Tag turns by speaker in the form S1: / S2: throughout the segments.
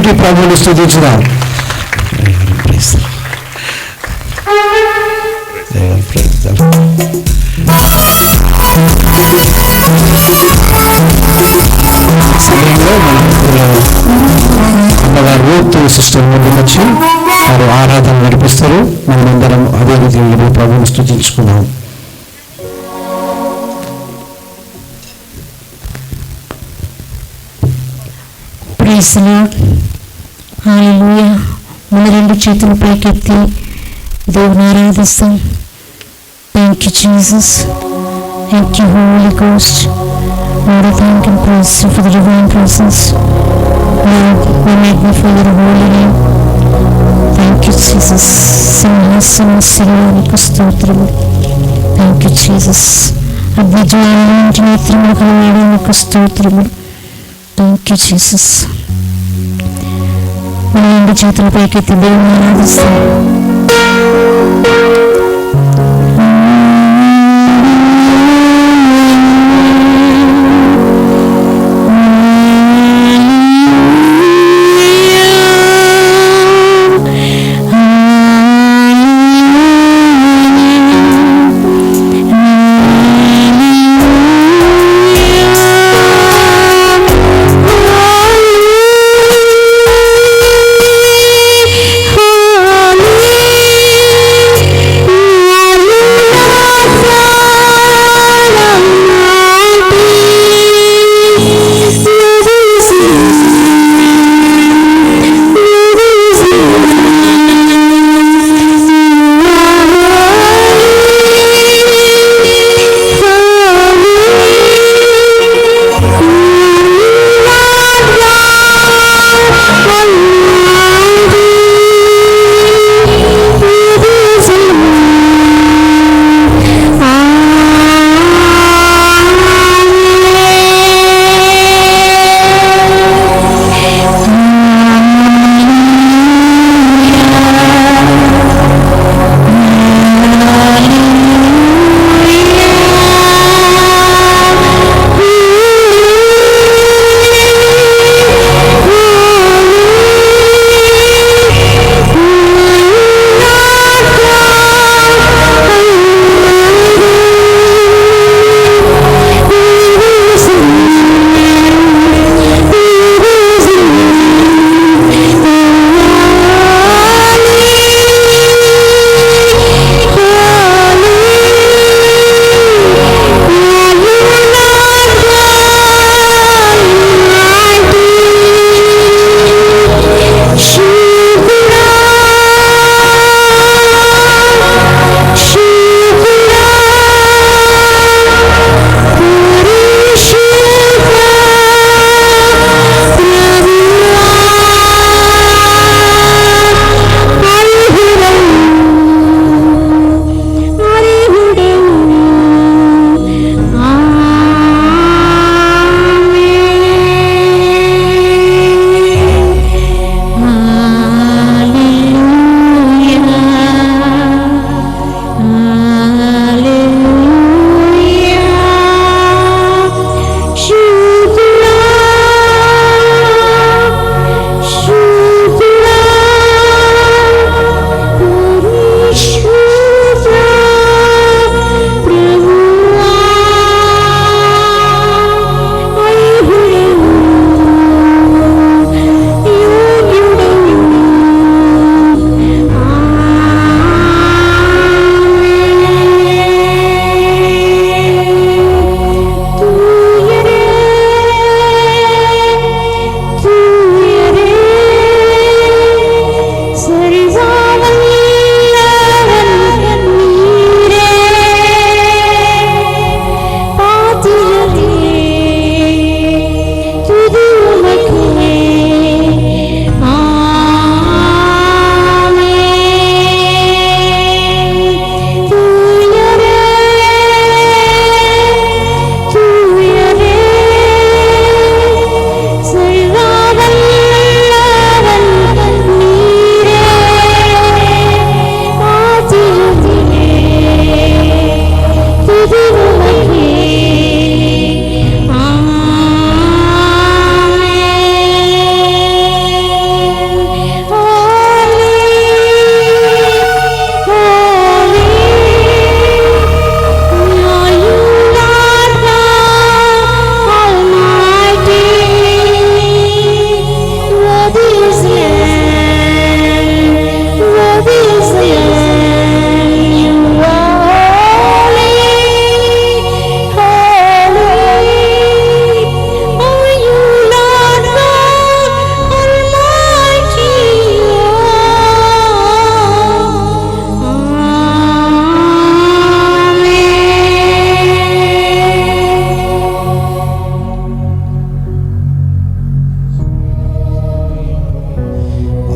S1: పెట్టి ప్రభువుని స్తుతించుదాం. సమయంలో అమ్మగారు రూత్ సిస్టర్ ముందుకు వచ్చి వారు ఆరాధన నడిపిస్తారు. మనమందరం అదే రీతిగా ప్రభువుని స్తుతించుకున్నాం.
S2: Praise the Lord. హల్లెలూయా. మన రెండు చేతులు పైకెత్తి దేవుని ఆరాధిస్తాం. Thank you Jesus. Thank you Holy Ghost. Lord, I thank and praise you for the divine presence. Lord, we magnify your holy name. Thank you, Jesus. సింహాసనశీలానికి స్తోత్రము. Thank you Jesus. అద్భుతమైన నేత్రములు కలవాడానికి స్తోత్రము. Thank you Jesus. మన రెండు చేతుల పైకెత్తి దేవుని ఆరాధిస్తాం.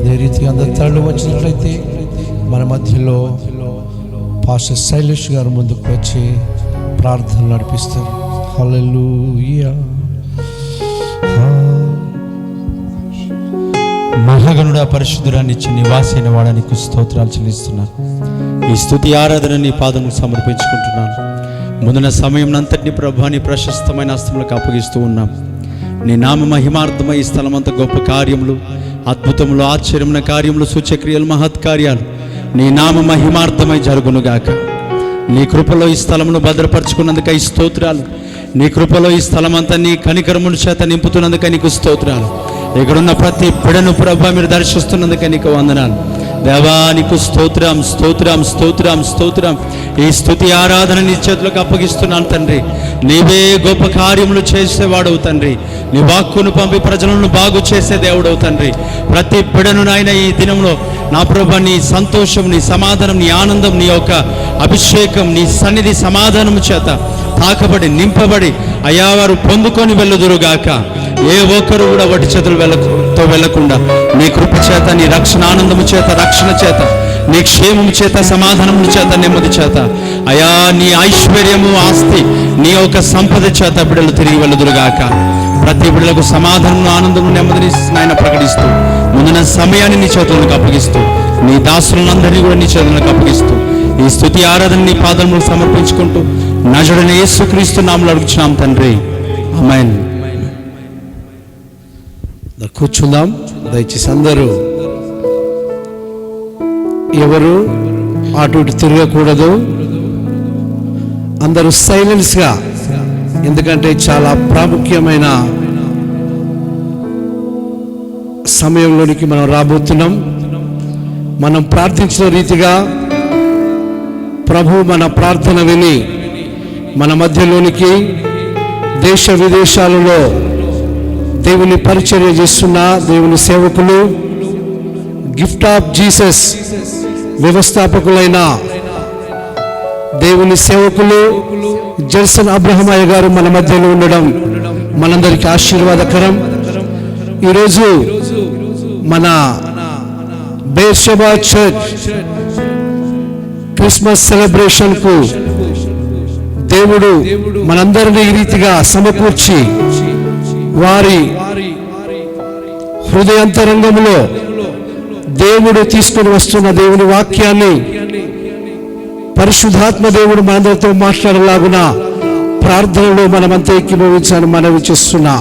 S3: అదే రీతిగా అందరి తరలి వచ్చినట్లయితే మన మధ్యలో పాస్టర్ శైలేష్ గారు ముందుకు వచ్చి ప్రార్థన నడిపిస్తారు. హల్లెలూయా.
S4: మహాగణుడా, పరిశుద్ధుడా, నిత్య నివాసైన వాడా, నీకు స్తోత్రాలు చెల్లిస్తున్నాను. ఈ స్తుతి ఆరాధన నీ పాదముకు సమర్పించుకుంటున్నాను. ముందున సమయం అంతటిని ప్రభా నీ ప్రశస్తమైన హస్తములకు అప్పగిస్తూ ఉన్నాం. నీ నామ మహిమార్థమై ఈ స్థలమంతా గొప్ప కార్యములు, అద్భుతములు, ఆశ్చర్యమైన కార్యములు, సూచక్రియలు, మహత్కార్యాలు నీ నామ మహిమార్థమై జరుగునుగాక. నీ కృపలో ఈ స్థలమును భద్రపరుచుకున్నందుకై స్తోత్రాలు. నీ కృపలో ఈ స్థలమంతా నీ కనికరముల చేత నింపుతున్నందుకై నీకు స్తోత్రాలు. ఇక్కడున్న ప్రతి బిడను ప్రభా మీరు దర్శిస్తున్నందుకై నీకు వందనాలు. దేవా నీకు స్తోత్రం, స్తోత్రం, స్తోత్రం, స్తోత్రం. ఈ స్తుతి ఆరాధన నీ చేతులకు అప్పగిస్తున్నాను తండ్రి. నీవే గొప్ప కార్యములు చేసేవాడవు తండ్రి. నీ వాక్కును పంపి ప్రజలను బాగు చేసే దేవుడవు తండ్రి. ప్రతి బిడను నాయన ఈ దినంలో నా ప్రభా నీ సంతోషం, నీ సమాధానం, నీ ఆనందం, నీ యొక్క అభిషేకం, నీ సన్నిధి సమాధానము చేత తాకబడి నింపబడి అయా వారు పొందుకొని వెళ్ళుదురుగాక. ఏ ఒక్కరు కూడా వట్టి చేతులు వెళ్ళకుండా నీ కృప చేత, నీ రక్షణ ఆనందము చేత, రక్షణ చేత, నీ క్షేమము చేత, సమాధానము చేత, నెమ్మది చేత అయా నీ ఐశ్వర్యము, ఆస్తి, నీ యొక్క సంపద చేత బిడ్డలు తిరిగి వెళ్ళుదురుగాక. ప్రతి బిడ్డలకు సమాధానము, ఆనందము, నెమ్మదిని నాయన ప్రకటిస్తూ ముందున సమయాన్ని నీ చేతులకు అప్పగిస్తూ నీ దాసులందరినీ కూడా నీ చేతులకు అప్పగిస్తూ ఈ స్తుతి ఆరాధన నీ పాదములకు సమర్పించుకుంటూ నజరుడైన యేసుక్రీస్తు నామములో అడుగుచున్నాం తండ్రి, ఆమేన్.
S3: కూర్చుందాం దయచేసి. అందరూ ఎవరు అటు ఇటు తిరగకూడదు. అందరూ సైలెన్స్గా, ఎందుకంటే చాలా ప్రాముఖ్యమైన సమయంలోనికి మనం రాబోతున్నాం. మనం ప్రార్థించిన రీతిగా ప్రభు మన ప్రార్థన విని మన మధ్యలోనికి దేశ విదేశాలలో దేవుని పరిచర్య చేస్తున్న దేవుని సేవకులు, గిఫ్ట్ ఆఫ్ జీసస్ వ్యవస్థాపకులైన దేవుని సేవకులు జెర్సన్ అబ్రహమయ్య గారు మన మధ్యలో ఉండడం మనందరికీ ఆశీర్వాదకరం. ఈరోజు మన బేర్షెబా చర్చ్ క్రిస్మస్ సెలబ్రేషన్కు దేవుడు మనందరినీ ఈ రీతిగా సమకూర్చి వారి హృదయాంతరంగంలో దేవుడు తీసుకొని వస్తున్న దేవుని వాక్యాన్ని పరిశుద్ధాత్మ దేవుడు మనందరితో మాట్లాడేలాగున ప్రార్థనలో మనమంతా ఏకీభవించాలని మనవి చేస్తున్నా.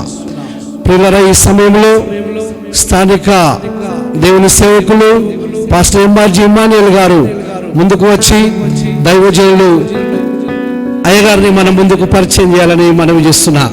S3: ప్రియులారా, ఈ సమయంలో స్థానిక దేవుని సేవకులు పాస్టర్ ఎంఆర్జీ ఇమ్మానుయేల్ గారు ముందుకు వచ్చి దైవజనులు అయ్యగారిని మన ముందుకు పరిచయం చేయాలని మనవి చేస్తున్నా.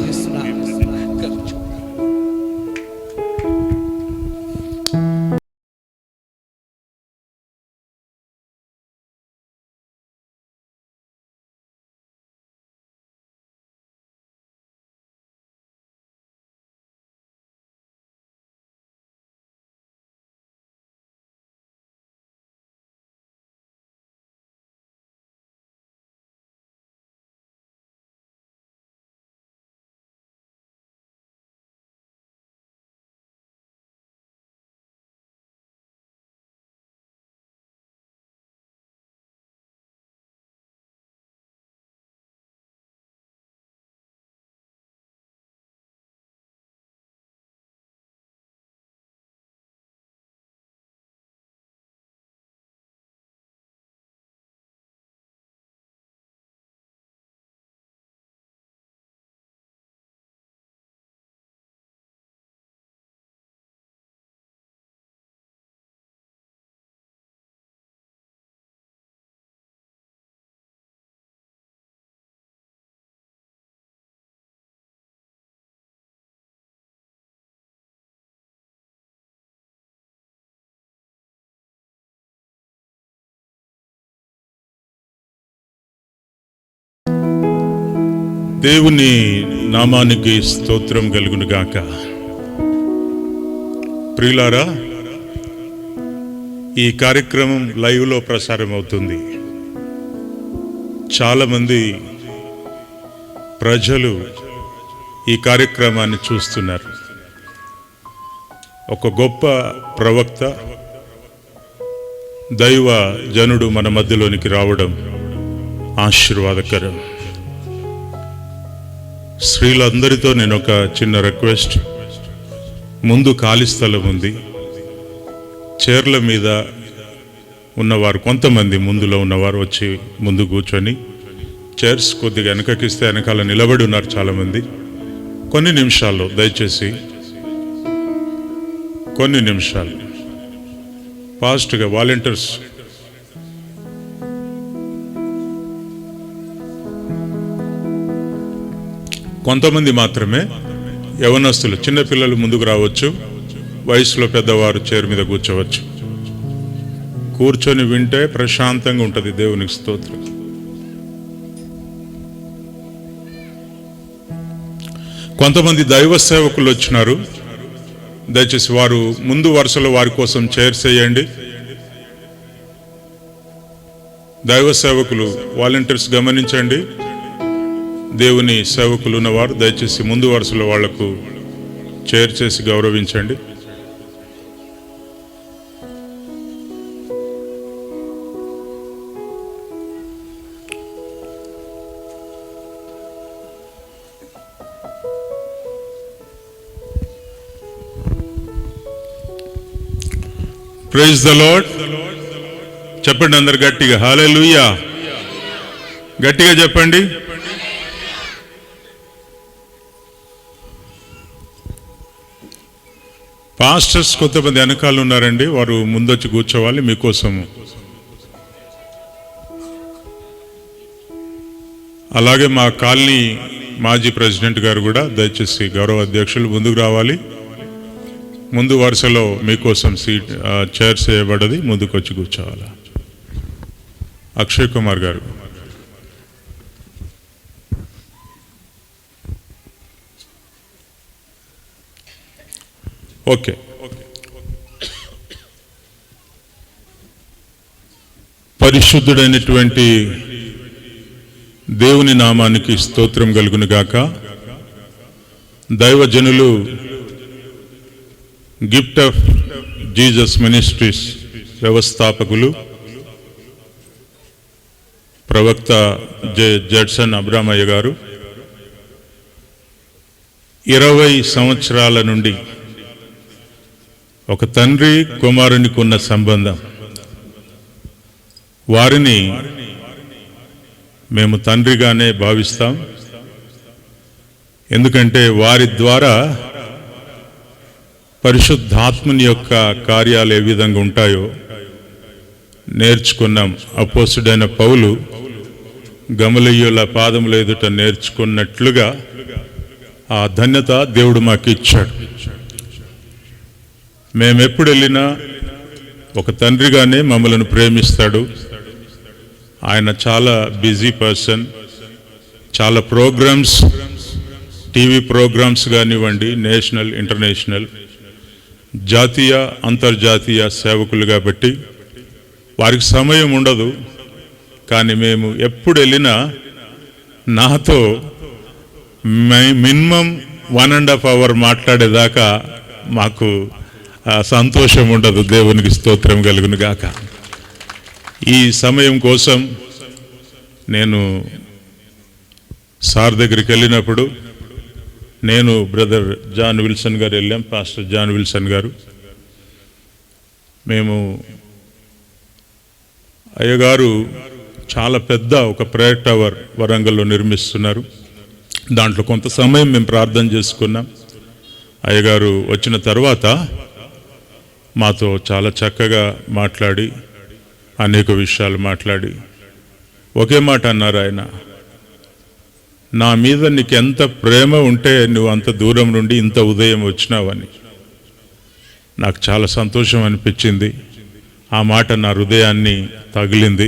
S5: దేవుని నామానికి స్తోత్రం కలుగును గాక. ప్రియులారా, ఈ కార్యక్రమం లైవ్లో ప్రసారం అవుతుంది. చాలామంది ప్రజలు ఈ కార్యక్రమాన్ని చూస్తున్నారు. ఒక గొప్ప ప్రవక్త, దైవ జనుడు మన మధ్యలోనికి రావడం ఆశీర్వాదకరం. స్త్రీలందరితో నేను ఒక చిన్న రిక్వెస్ట్. ముందు ఖాళీ స్థలం ఉంది, చైర్ల మీద ఉన్నవారు కొంతమంది ముందులో ఉన్నవారు వచ్చి ముందు కూర్చొని, చైర్స్ కొద్దిగా వెనకకిస్తే వెనకాల నిలబడి ఉన్నారు చాలామంది. కొన్ని నిమిషాల్లో దయచేసి కొన్ని నిమిషాలు ఫాస్ట్గా వాలంటీర్స్ కొంతమంది మాత్రమే, యవనస్తులు చిన్నపిల్లలు ముందుకు రావచ్చు, వయసులో పెద్దవారు చైర్ మీద కూర్చోవచ్చు. కూర్చొని వింటే ప్రశాంతంగా ఉంటుంది. దేవునికి స్తోత్రం. కొంతమంది దైవ సేవకులు వచ్చినారు, దయచేసి వారు ముందు వరుసలో వారి కోసం చైర్స్ వేయండి. దైవ సేవకులు వాలంటీర్స్ గమనించండి. దేవుని సేవకులు ఉన్నవారు దయచేసి ముందు వరుసలో వాళ్లకు చైర్ చేసి గౌరవించండి. Praise the Lord. చెప్పండి అందరు గట్టిగా హల్లెలూయా. గట్టిగా చెప్పండి. పాస్టర్స్ కొంతమంది వెనకాల ఉన్నారండి, వారు ముందొచ్చి కూర్చోవాలి మీకోసము. అలాగే మా కాలనీ మాజీ ప్రెసిడెంట్ గారు కూడా దయచేసి గౌరవ అధ్యక్షులు ముందుకు రావాలి. ముందు వరుసలో మీకోసం చైర్స్ వేయబడ్డది, ముందుకు వచ్చి కూర్చోవాలి. అక్షయ్ కుమార్ గారు. ఓకే. పరిశుద్ధుడైనటువంటి దేవుని నామానికి స్తోత్రం కలుగును గాక. దైవజనులు గిఫ్ట్ ఆఫ్ జీసస్ మినిస్ట్రీస్ వ్యవస్థాపకులు ప్రవక్త జడ్సన్ అబ్రామయ్య గారు 20 సంవత్సరాల నుండి ఒక తండ్రి కుమారునికి ఉన్న సంబంధం, వారిని మేము తండ్రిగానే భావిస్తాం. ఎందుకంటే వారి ద్వారా పరిశుద్ధాత్మని యొక్క కార్యాలు ఏ విధంగా ఉంటాయో నేర్చుకున్నాం. అపోస్తుడైన పౌలు గమలీయుల పాదముల ఎదుట నేర్చుకున్నట్లుగా ఆ ధన్యత దేవుడు మాకు ఇచ్చాడు. మేమెప్పుడు వెళ్ళినా ఒక తండ్రిగానే మమ్మల్ని ప్రేమిస్తాడు. ఆయన చాలా బిజీ పర్సన్. చాలా ప్రోగ్రామ్స్, టీవీ ప్రోగ్రామ్స్ కానివ్వండి, నేషనల్ ఇంటర్నేషనల్ జాతీయ అంతర్జాతీయ సేవకులు కాబట్టి వారికి సమయం ఉండదు. కానీ మేము ఎప్పుడు వెళ్ళినా నాతో మినిమం 1.5 hour మాట్లాడేదాకా మాకు సంతోషం ఉండదు. దేవునికి స్తోత్రం కలుగును గాక. ఈ సమయం కోసం నేను సార్ దగ్గరికి వెళ్ళినప్పుడు నేను బ్రదర్ జాన్ విల్సన్ గారు వెళ్ళాం, పాస్టర్ జాన్ విల్సన్ గారు. మేము అయ్యగారు చాలా పెద్ద ఒక ప్రేయర్ టవర్ వరంగల్లో నిర్మిస్తున్నారు. దాంట్లో కొంత సమయం మేము ప్రార్థన చేసుకున్నాం. అయ్యగారు వచ్చిన తర్వాత మాతో చాలా చక్కగా మాట్లాడి అనేక విషయాలు మాట్లాడి ఒకే మాట అన్నారు ఆయన, నా మీద నీకు ఎంత ప్రేమ ఉంటే నువ్వు అంత దూరం నుండి ఇంత ఉదయం వచ్చినావని. నాకు చాలా సంతోషం అనిపించింది. ఆ మాట నా హృదయాన్ని తగిలింది.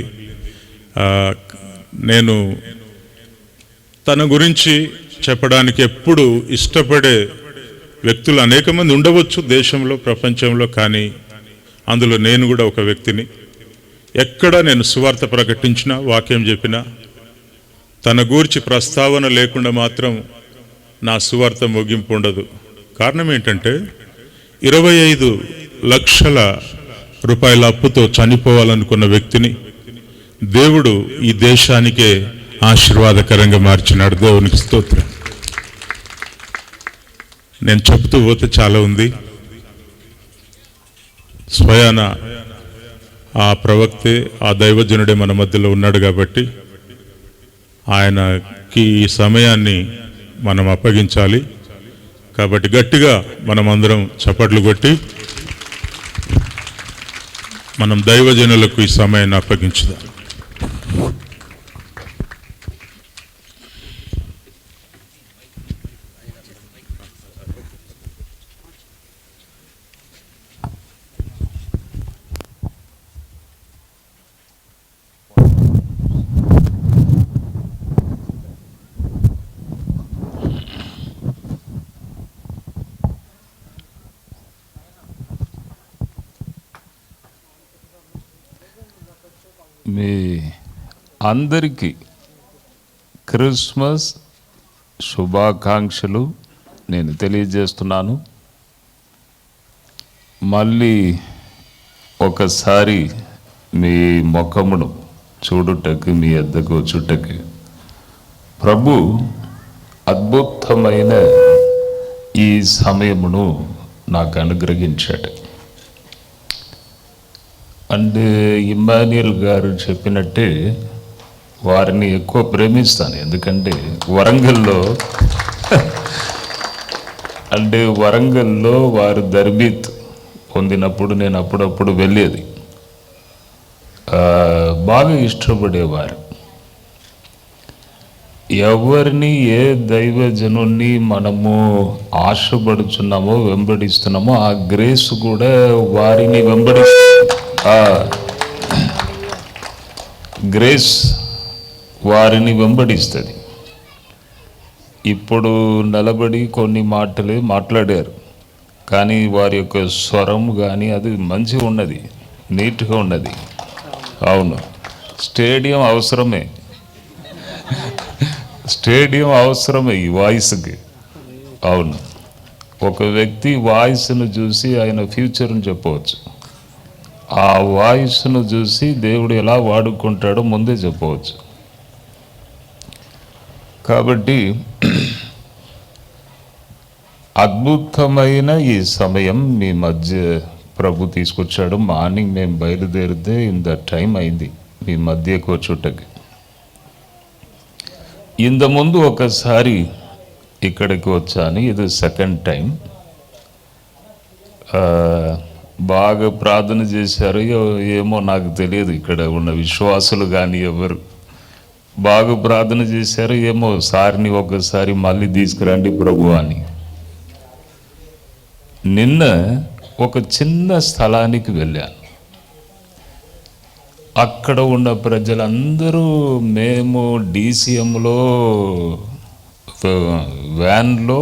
S5: నేను తన గురించి చెప్పడానికి ఎప్పుడు ఇష్టపడే వ్యక్తులు అనేక మంది ఉండవచ్చు దేశంలో, ప్రపంచంలో. కానీ అందులో నేను కూడా ఒక వ్యక్తిని. ఎక్కడ నేను సువార్త ప్రకటించినా, వాక్యం చెప్పినా తన గూర్చి ప్రస్తావన లేకుండా మాత్రం నా సువార్త ముగింపు ఉండదు. కారణం ఏంటంటే 25 లక్షల రూపాయల అప్పుతో చనిపోవాలనుకున్న వ్యక్తిని దేవుడు ఈ దేశానికే ఆశీర్వాదకరంగా మార్చినాడు. దేవునికి స్తోత్రం. నేను చెబుతూ పోతే చాలా ఉంది. స్వయాన ఆ ప్రవక్తే, ఆ దైవజనుడే మన మధ్యలో ఉన్నాడు కాబట్టి ఆయనకి ఈ సమయాన్ని మనం అప్పగించాలి. కాబట్టి గట్టిగా మనం అందరం చప్పట్లు కొట్టి మనం దైవజనులకు ఈ సమయాన్ని అప్పగించుదాం.
S6: మీ అందరికీ క్రిస్మస్ శుభాకాంక్షలు నేను తెలియజేస్తున్నాను. మళ్ళీ ఒకసారి మీ ముఖమును చూడుటకు, మీ వద్దకు వచ్చుటకు ప్రభు అద్భుతమైన ఈ సమయమును నాకు అనుగ్రహించాడు. అండ్ ఇమ్మాన్యుయల్ గారు చెప్పినట్టే వారిని ఎక్కువ ప్రేమిస్తాను. ఎందుకంటే వరంగల్లో వారు దర్బీత్ పొందినప్పుడు నేను అప్పుడప్పుడు వెళ్ళేది. బాగా ఇష్టపడేవారు. ఎవరిని, ఏ దైవజనుణ్ణి మనము ఆశపడుచున్నామో, వెంబడిస్తున్నామో ఆ గ్రేస్ కూడా వారిని గ్రేస్ వారిని వెంబడిస్తుంది. ఇప్పుడు నిలబడి కొన్ని మాటలు మాట్లాడారు, కానీ వారి యొక్క స్వరం కానీ అది మంచిగా ఉన్నది, నీట్గా ఉన్నది. అవును, స్టేడియం అవసరమే ఈ వాయిస్కి. అవును, ఒక వ్యక్తి వాయిస్ను చూసి ఆయన ఫ్యూచర్ని చెప్పవచ్చు. ఆ వాయిస్ను చూసి దేవుడు ఎలా వాడుకుంటాడో ముందే చెప్పవచ్చు. కాబట్టి అద్భుతమైన ఈ సమయం మీ మధ్య ప్రభు తీసుకొచ్చాడు. మార్నింగ్ మేము బయలుదేరితే ఇంత టైం అయింది మీ మధ్యకు వచ్చుటకి. ఇంతకుముందు ఒకసారి ఇక్కడికి వచ్చాను, ఇది సెకండ్ టైం. బాగా ప్రార్థన చేశారు ఏమో నాకు తెలియదు, ఇక్కడ ఉన్న విశ్వాసులు కానీ ఎవరు బాగా ప్రార్థన చేశారు ఏమో, సార్ని ఒకసారి మళ్ళీ తీసుకురండి ప్రభు అని. నిన్న ఒక చిన్న స్థలానికి వెళ్ళాను. అక్కడ ఉన్న ప్రజలందరూ మేము DCMలో వ్యాన్లో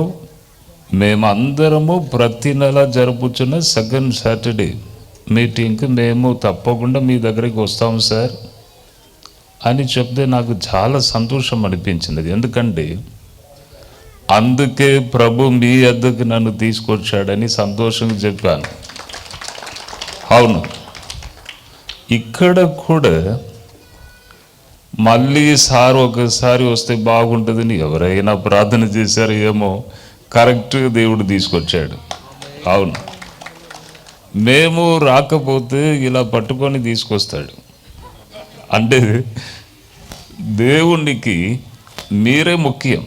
S6: మేమందరము ప్రతి నెల జరుపుచున్న సెకండ్ సాటర్డే మీటింగ్కి మేము తప్పకుండా మీ దగ్గరికి వస్తాం సార్ అని చెప్తే నాకు చాలా సంతోషం అనిపించినది. ఎందుకంటే అందుకే ప్రభు మీ వద్దకు నన్ను తీసుకొచ్చాడని సంతోషంగా చెప్పాను. అవును, ఇక్కడ కూడా మళ్ళీ సార్ ఒకసారి వస్తే బాగుంటుందని ఎవరైనా ప్రార్థన చేశారో ఏమో, కరెక్ట్గా దేవుడు తీసుకొచ్చాడు. అవును, మేము రాకపోతే ఇలా పట్టుకొని తీసుకొస్తాడు. అంటే దేవునికి మీరే ముఖ్యం.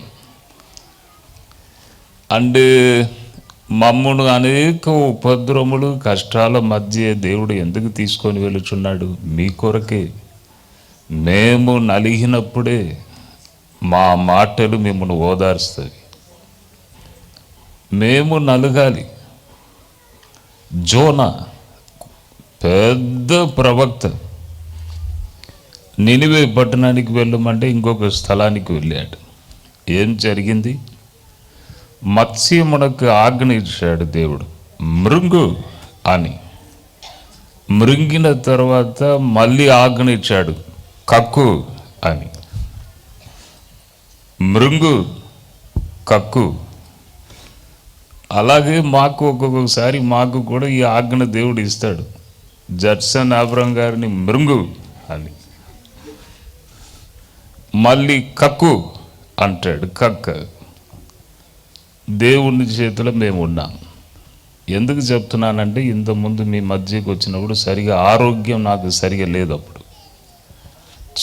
S6: అంటే మమ్మను అనేక ఉపద్రవములు, కష్టాల మధ్య దేవుడు ఎందుకు తీసుకొని వెళుచున్నాడు? మీ కొరకే. మేము నలిగినప్పుడే మా మాటలు మిమ్మల్ని ఓదార్స్తాయి. మేము నలగాలి. జోనా పెద్ద ప్రవక్త, నినివే పట్టణానికి వెళ్ళమంటే ఇంకొక స్థలానికి వెళ్ళాడు. ఏం జరిగింది? మత్స్యమునకు ఆజ్ఞ ఇచ్చాడు దేవుడు, మృంగు అని. మృంగిన తర్వాత మళ్ళీ ఆజ్ఞ ఇచ్చాడు, కక్కు అని. మృంగు, కక్కు. అలాగే మాకు ఒక్కొక్కసారి మాకు కూడా ఈ ఆజ్ఞ దేవుడు ఇస్తాడు. జడ్సన్ అబ్రహం గారిని మృంగు అని, మళ్ళీ కక్కు అంటాడు. కక్క. దేవుని చేతిలో మేము ఉన్నాం. ఎందుకు చెప్తున్నానంటే, ఇంతకుముందు మీ మధ్యకి వచ్చినప్పుడు సరిగా ఆరోగ్యం నాకు సరిగా లేదు. అప్పుడు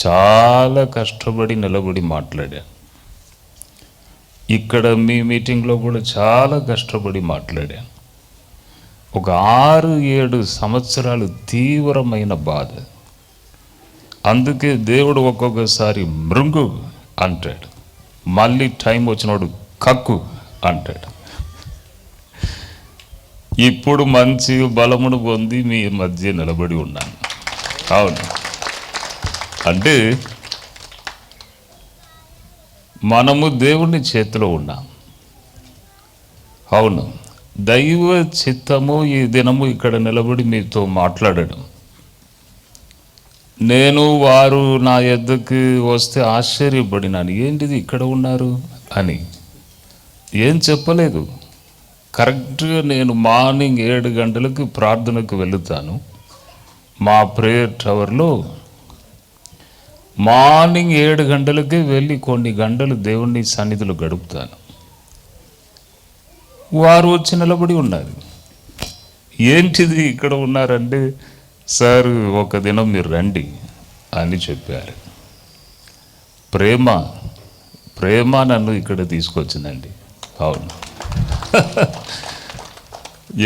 S6: చాలా కష్టపడి నిలబడి మాట్లాడాను. ఇక్కడ మీ మీటింగ్లో కూడా చాలా కష్టపడి మాట్లాడాను. ఒక 6-7 సంవత్సరాలు తీవ్రమైన బాధ. అందుకే దేవుడు ఒక్కొక్కసారి మృంగు అంటాడు, మళ్ళీ టైం వచ్చినప్పుడు కక్కు అంటాడు. ఇప్పుడు మంచి బలమును పొంది మీ మధ్య నిలబడి ఉన్నాను. అవును, అంటే మనము దేవుని చేతిలో ఉన్నాం. అవును, దైవ చిత్తము ఈ దినము ఇక్కడ నిలబడి మీతో మాట్లాడడం. నేను వారు నా యొద్దకు వస్తే ఆశ్చర్యపడినాను, ఏంటిది ఇక్కడ ఉన్నారు అని. ఏం చెప్పలేదు. కరెక్ట్గా నేను మార్నింగ్ 7 గంటలకు ప్రార్థనకు వెళుతాను. మా ప్రేయర్ టవర్లో మార్నింగ్ 7 గంటలకే వెళ్ళి కొన్ని గంటలు దేవుని సన్నిధిలో గడుపుతాను. వారు వచ్చి నిలబడి ఉన్నారు. ఏంటిది ఇక్కడ ఉన్నారంటే, సార్ ఒక దినం మీరు రండి అని చెప్పారు. ప్రేమ నన్ను ఇక్కడ తీసుకొచ్చిందండి. అవును,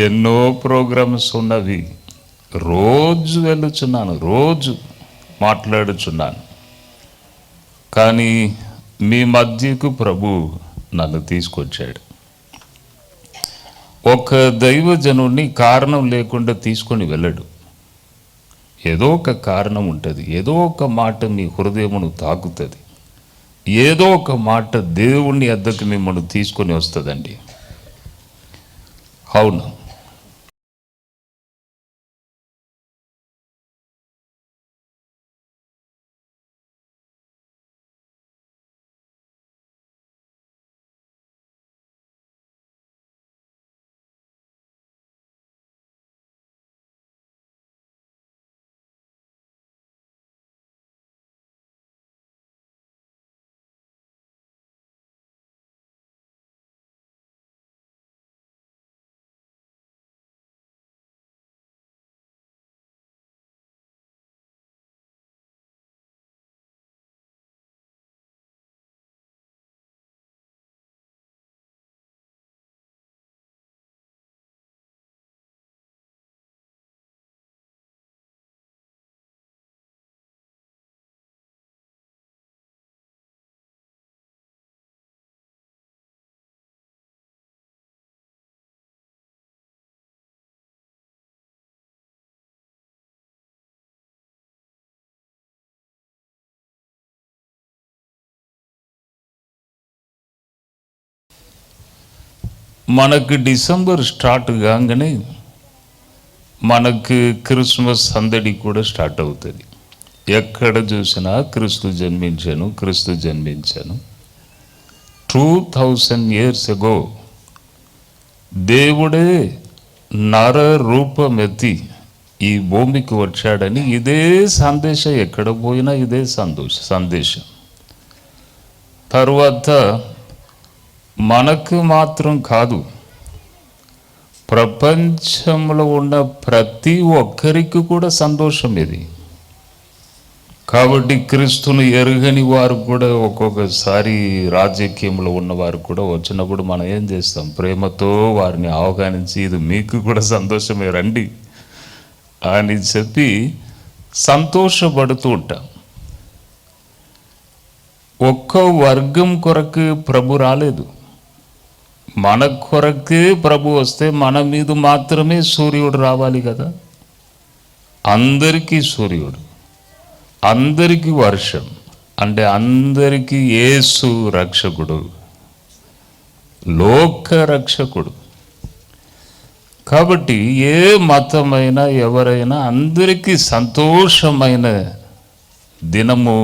S6: ఎన్నో ప్రోగ్రామ్స్ ఉన్నవి, రోజు వెళ్ళుచున్నాను, రోజు మాట్లాడుచున్నాను. కానీ మీ మధ్యకు ప్రభు నన్ను తీసుకొచ్చాడు. ఒక దైవజనుడిని కారణం లేకుండా తీసుకొని వెళ్ళడు. ఏదో ఒక కారణం ఉంటుంది. ఏదో ఒక మాట మీ హృదయమును తాకుతుంది. ఏదో ఒక మాట దేవుని వద్దకు మిమ్మల్ని తీసుకొని వస్తుందండి. అవును, మనకు డిసెంబర్ స్టార్ట్ కాగానే మనకు క్రిస్మస్ సందడి కూడా స్టార్ట్ అవుతుంది. ఎక్కడ చూసినా క్రీస్తు జన్మించాను, క్రీస్తు జన్మించాను. 2000 years ago దేవుడే నర రూపమెత్తి ఈ భూమికి వచ్చాడని ఇదే సందేశం, ఎక్కడ పోయినా ఇదే సందేశం. తరువాత మనకు మాత్రం కాదు, ప్రపంచంలో ఉన్న ప్రతి ఒక్కరికి కూడా సంతోషం ఇది. కాబట్టి క్రీస్తును ఎరుగని వారు కూడా ఒక్కొక్కసారి రాజకీయంలో ఉన్నవారు కూడా వచ్చినప్పుడు మనం ఏం చేస్తాం, ప్రేమతో వారిని ఆహ్వానించి ఇది మీకు కూడా సంతోషమే రండి అని చెప్పి సంతోషపడుతూ ఉంటాం. ఒక్క వర్గం కొరకు ప్రభు రాలేదు, మన కొరకే ప్రభు వస్తే మన మీద మాత్రమే సూర్యుడు రావాలి కదా. అందరికీ సూర్యుడు, అందరికీ వర్షం, అంటే అందరికీ యేసు రక్షకుడు, లోక రక్షకుడు. కాబట్టి ఏ మతమైనా ఎవరైనా అందరికీ సంతోషమైన దినము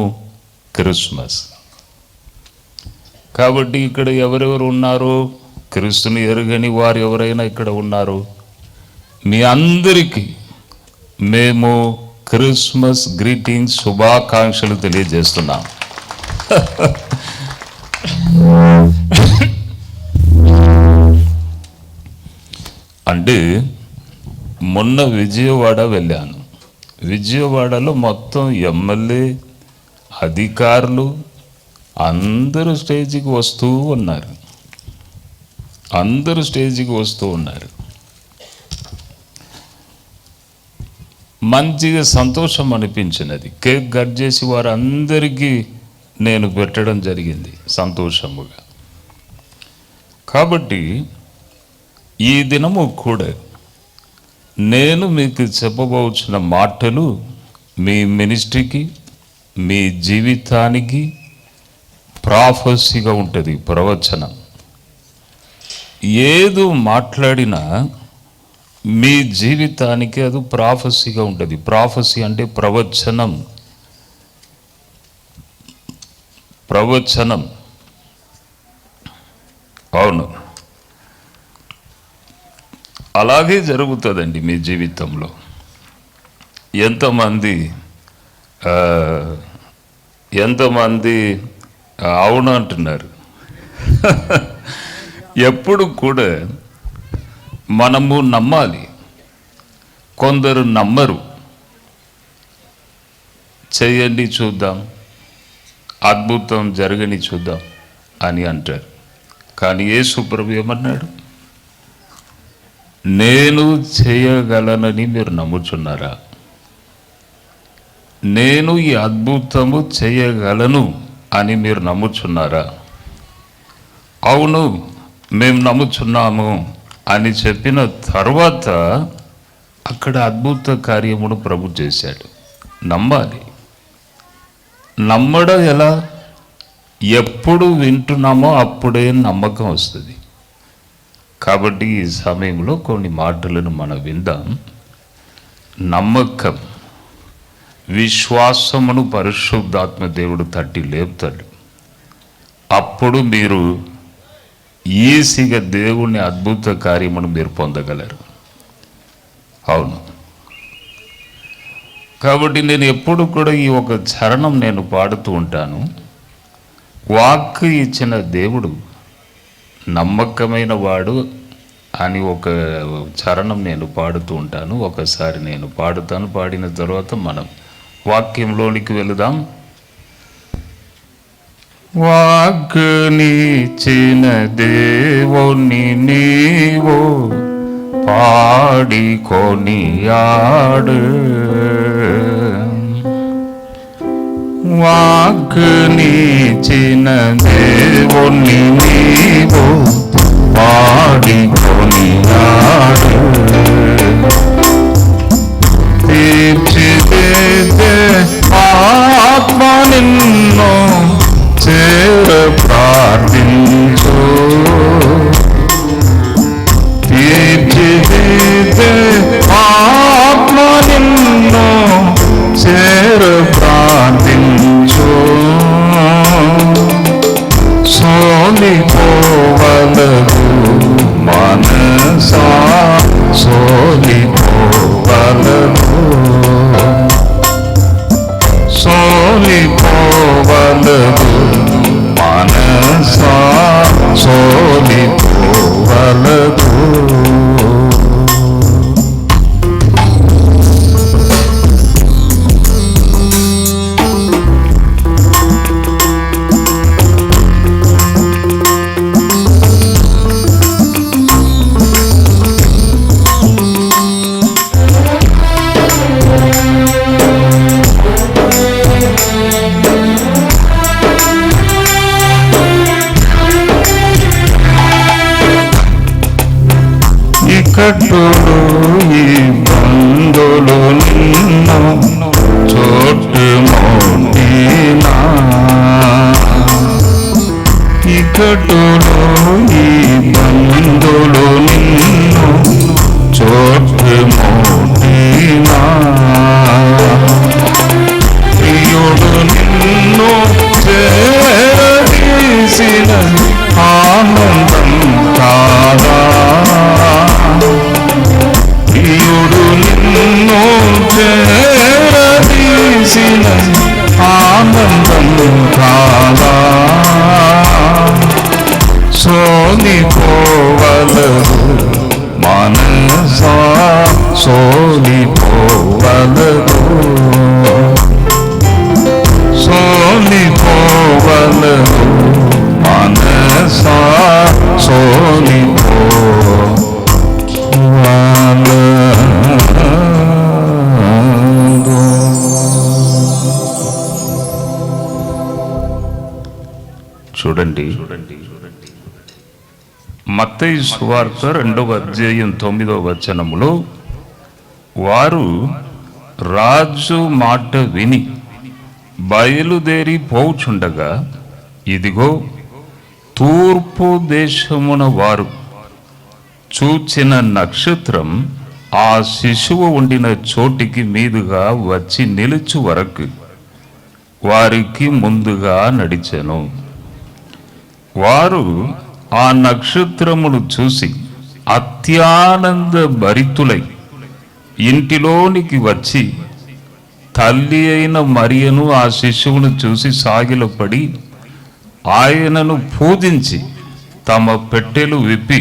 S6: క్రిస్మస్. కాబట్టి ఇక్కడ ఎవరెవరు ఉన్నారు, క్రీస్తుని ఎరుగని వారు ఎవరైనా ఇక్కడ ఉన్నారు, మీ అందరికీ మేము క్రిస్మస్ గ్రీటింగ్స్ శుభాకాంక్షలు తెలియజేస్తున్నాం. అంటే మొన్న విజయవాడ వెళ్ళాను. విజయవాడలో మొత్తం ఎమ్మెల్యే, అధికారులు అందరూ స్టేజికి వస్తూ ఉన్నారు. మంచిగా సంతోషం అనిపించినది. కేక్ కట్ చేసి వారందరికీ నేను పెట్టడం జరిగింది సంతోషముగా. కాబట్టి ఈ దినము కూడా నేను మీకు చెప్పబోచిన మాటలు మీ మినిస్ట్రీకి, మీ జీవితానికి ప్రాఫెసీగా ఉంటుంది. ప్రవచనం ఏదో మాట్లాడినా మీ జీవితానికి అది ప్రాఫెసీగా ఉంటుంది. ప్రాఫెసీ అంటే ప్రవచనం. అవును, అలాగే జరుగుతుందండి మీ జీవితంలో. ఎంతమంది అవును అంటున్నారు. ఎప్పుడు కూడా మనము నమ్మాలి. కొందరు నమ్మరు. చేయండి చూద్దాం, అద్భుతం జరగని చూద్దాం అని అంటారు. కానీ యేసు ప్రభు ఏమన్నాడు? నేను చేయగలనని మీరు నమ్ముచున్నారా? నేను ఈ అద్భుతము చేయగలను అని మీరు నమ్ముచున్నారా? అవును, మేము నమ్ముచున్నాము అని చెప్పిన తర్వాత అక్కడ అద్భుత కార్యమును ప్రభు చేశాడు. నమ్మాలి. నమ్మడం ఎలా? ఎప్పుడు వింటున్నామో అప్పుడే నమ్మకం వస్తుంది. కాబట్టి ఈ సమయంలో కొన్ని మాటలను మనం విందాం. నమ్మకం, విశ్వాసమును పరిశుద్ధాత్మ దేవుడు తట్టి లేపుతాడు. అప్పుడు మీరు ఈజీగా దేవుని అద్భుత కార్యమును మీరు పొందగలరు. అవును, కాబట్టి నేను ఎప్పుడు కూడా ఈ ఒక చరణం నేను పాడుతూ ఉంటాను. వాక్కు ఇచ్చిన దేవుడు నమ్మకమైన వాడు అని ఒక చరణం నేను పాడుతూ ఉంటాను. ఒకసారి నేను పాడుతాను. పాడిన తర్వాత మనం వాక్యంలోనికి వెళుదాం. వాక్కునిచ్చిన దేవుని నీవు పాడికొని ఆడు. వాక్కునిచ్చిన దేవుని నీవు పాడికొని ఆడు. తీర్చిదిద్దే ఆత్మ నిన్ను చేర ప్రార్థించు. తీర్చిదిద్దే ఆత్మ నిన్ను చేర ప్రార్థించు. సోలిపోవలదు మనసా, సోలిపోవలదు, సోలిపోవలదు మనసా, సోలిపోవలదు. ఇక్కట్టులు ఈ బంధులు నిన్ను చోటు మోటినా. ఇక్కట్టులు ఈ బంధులు నిన్ను చోటు మోటినా. ప్రియుడు నిన్ను చేరదీసిన ఆనందం కాదా. సోలిపోవలదు మనసా సోలిపోవలదు సోలిపోవలదు మనసా చూడండి, మత్తయి సువార్త 2వ అధ్యాయం 9వ వచనములో వారు రాజు మాట విని బయలుదేరి పోచుండగా ఇదిగో తూర్పు దేశమున వారు చూచిన నక్షత్రం ఆ శిశువు ఉండిన చోటికి మీదుగా వచ్చి నిలుచు వరకు వారికి ముందుగా నడిచెను. వారు ఆ నక్షత్రమును చూసి అత్యానంద భరితులై ఇంటిలోనికి వచ్చి తల్లి అయిన మరియను ఆ శిశువును చూసి సాగిలపడి ఆయనను పూజించి తమ పెట్టెలు విప్పి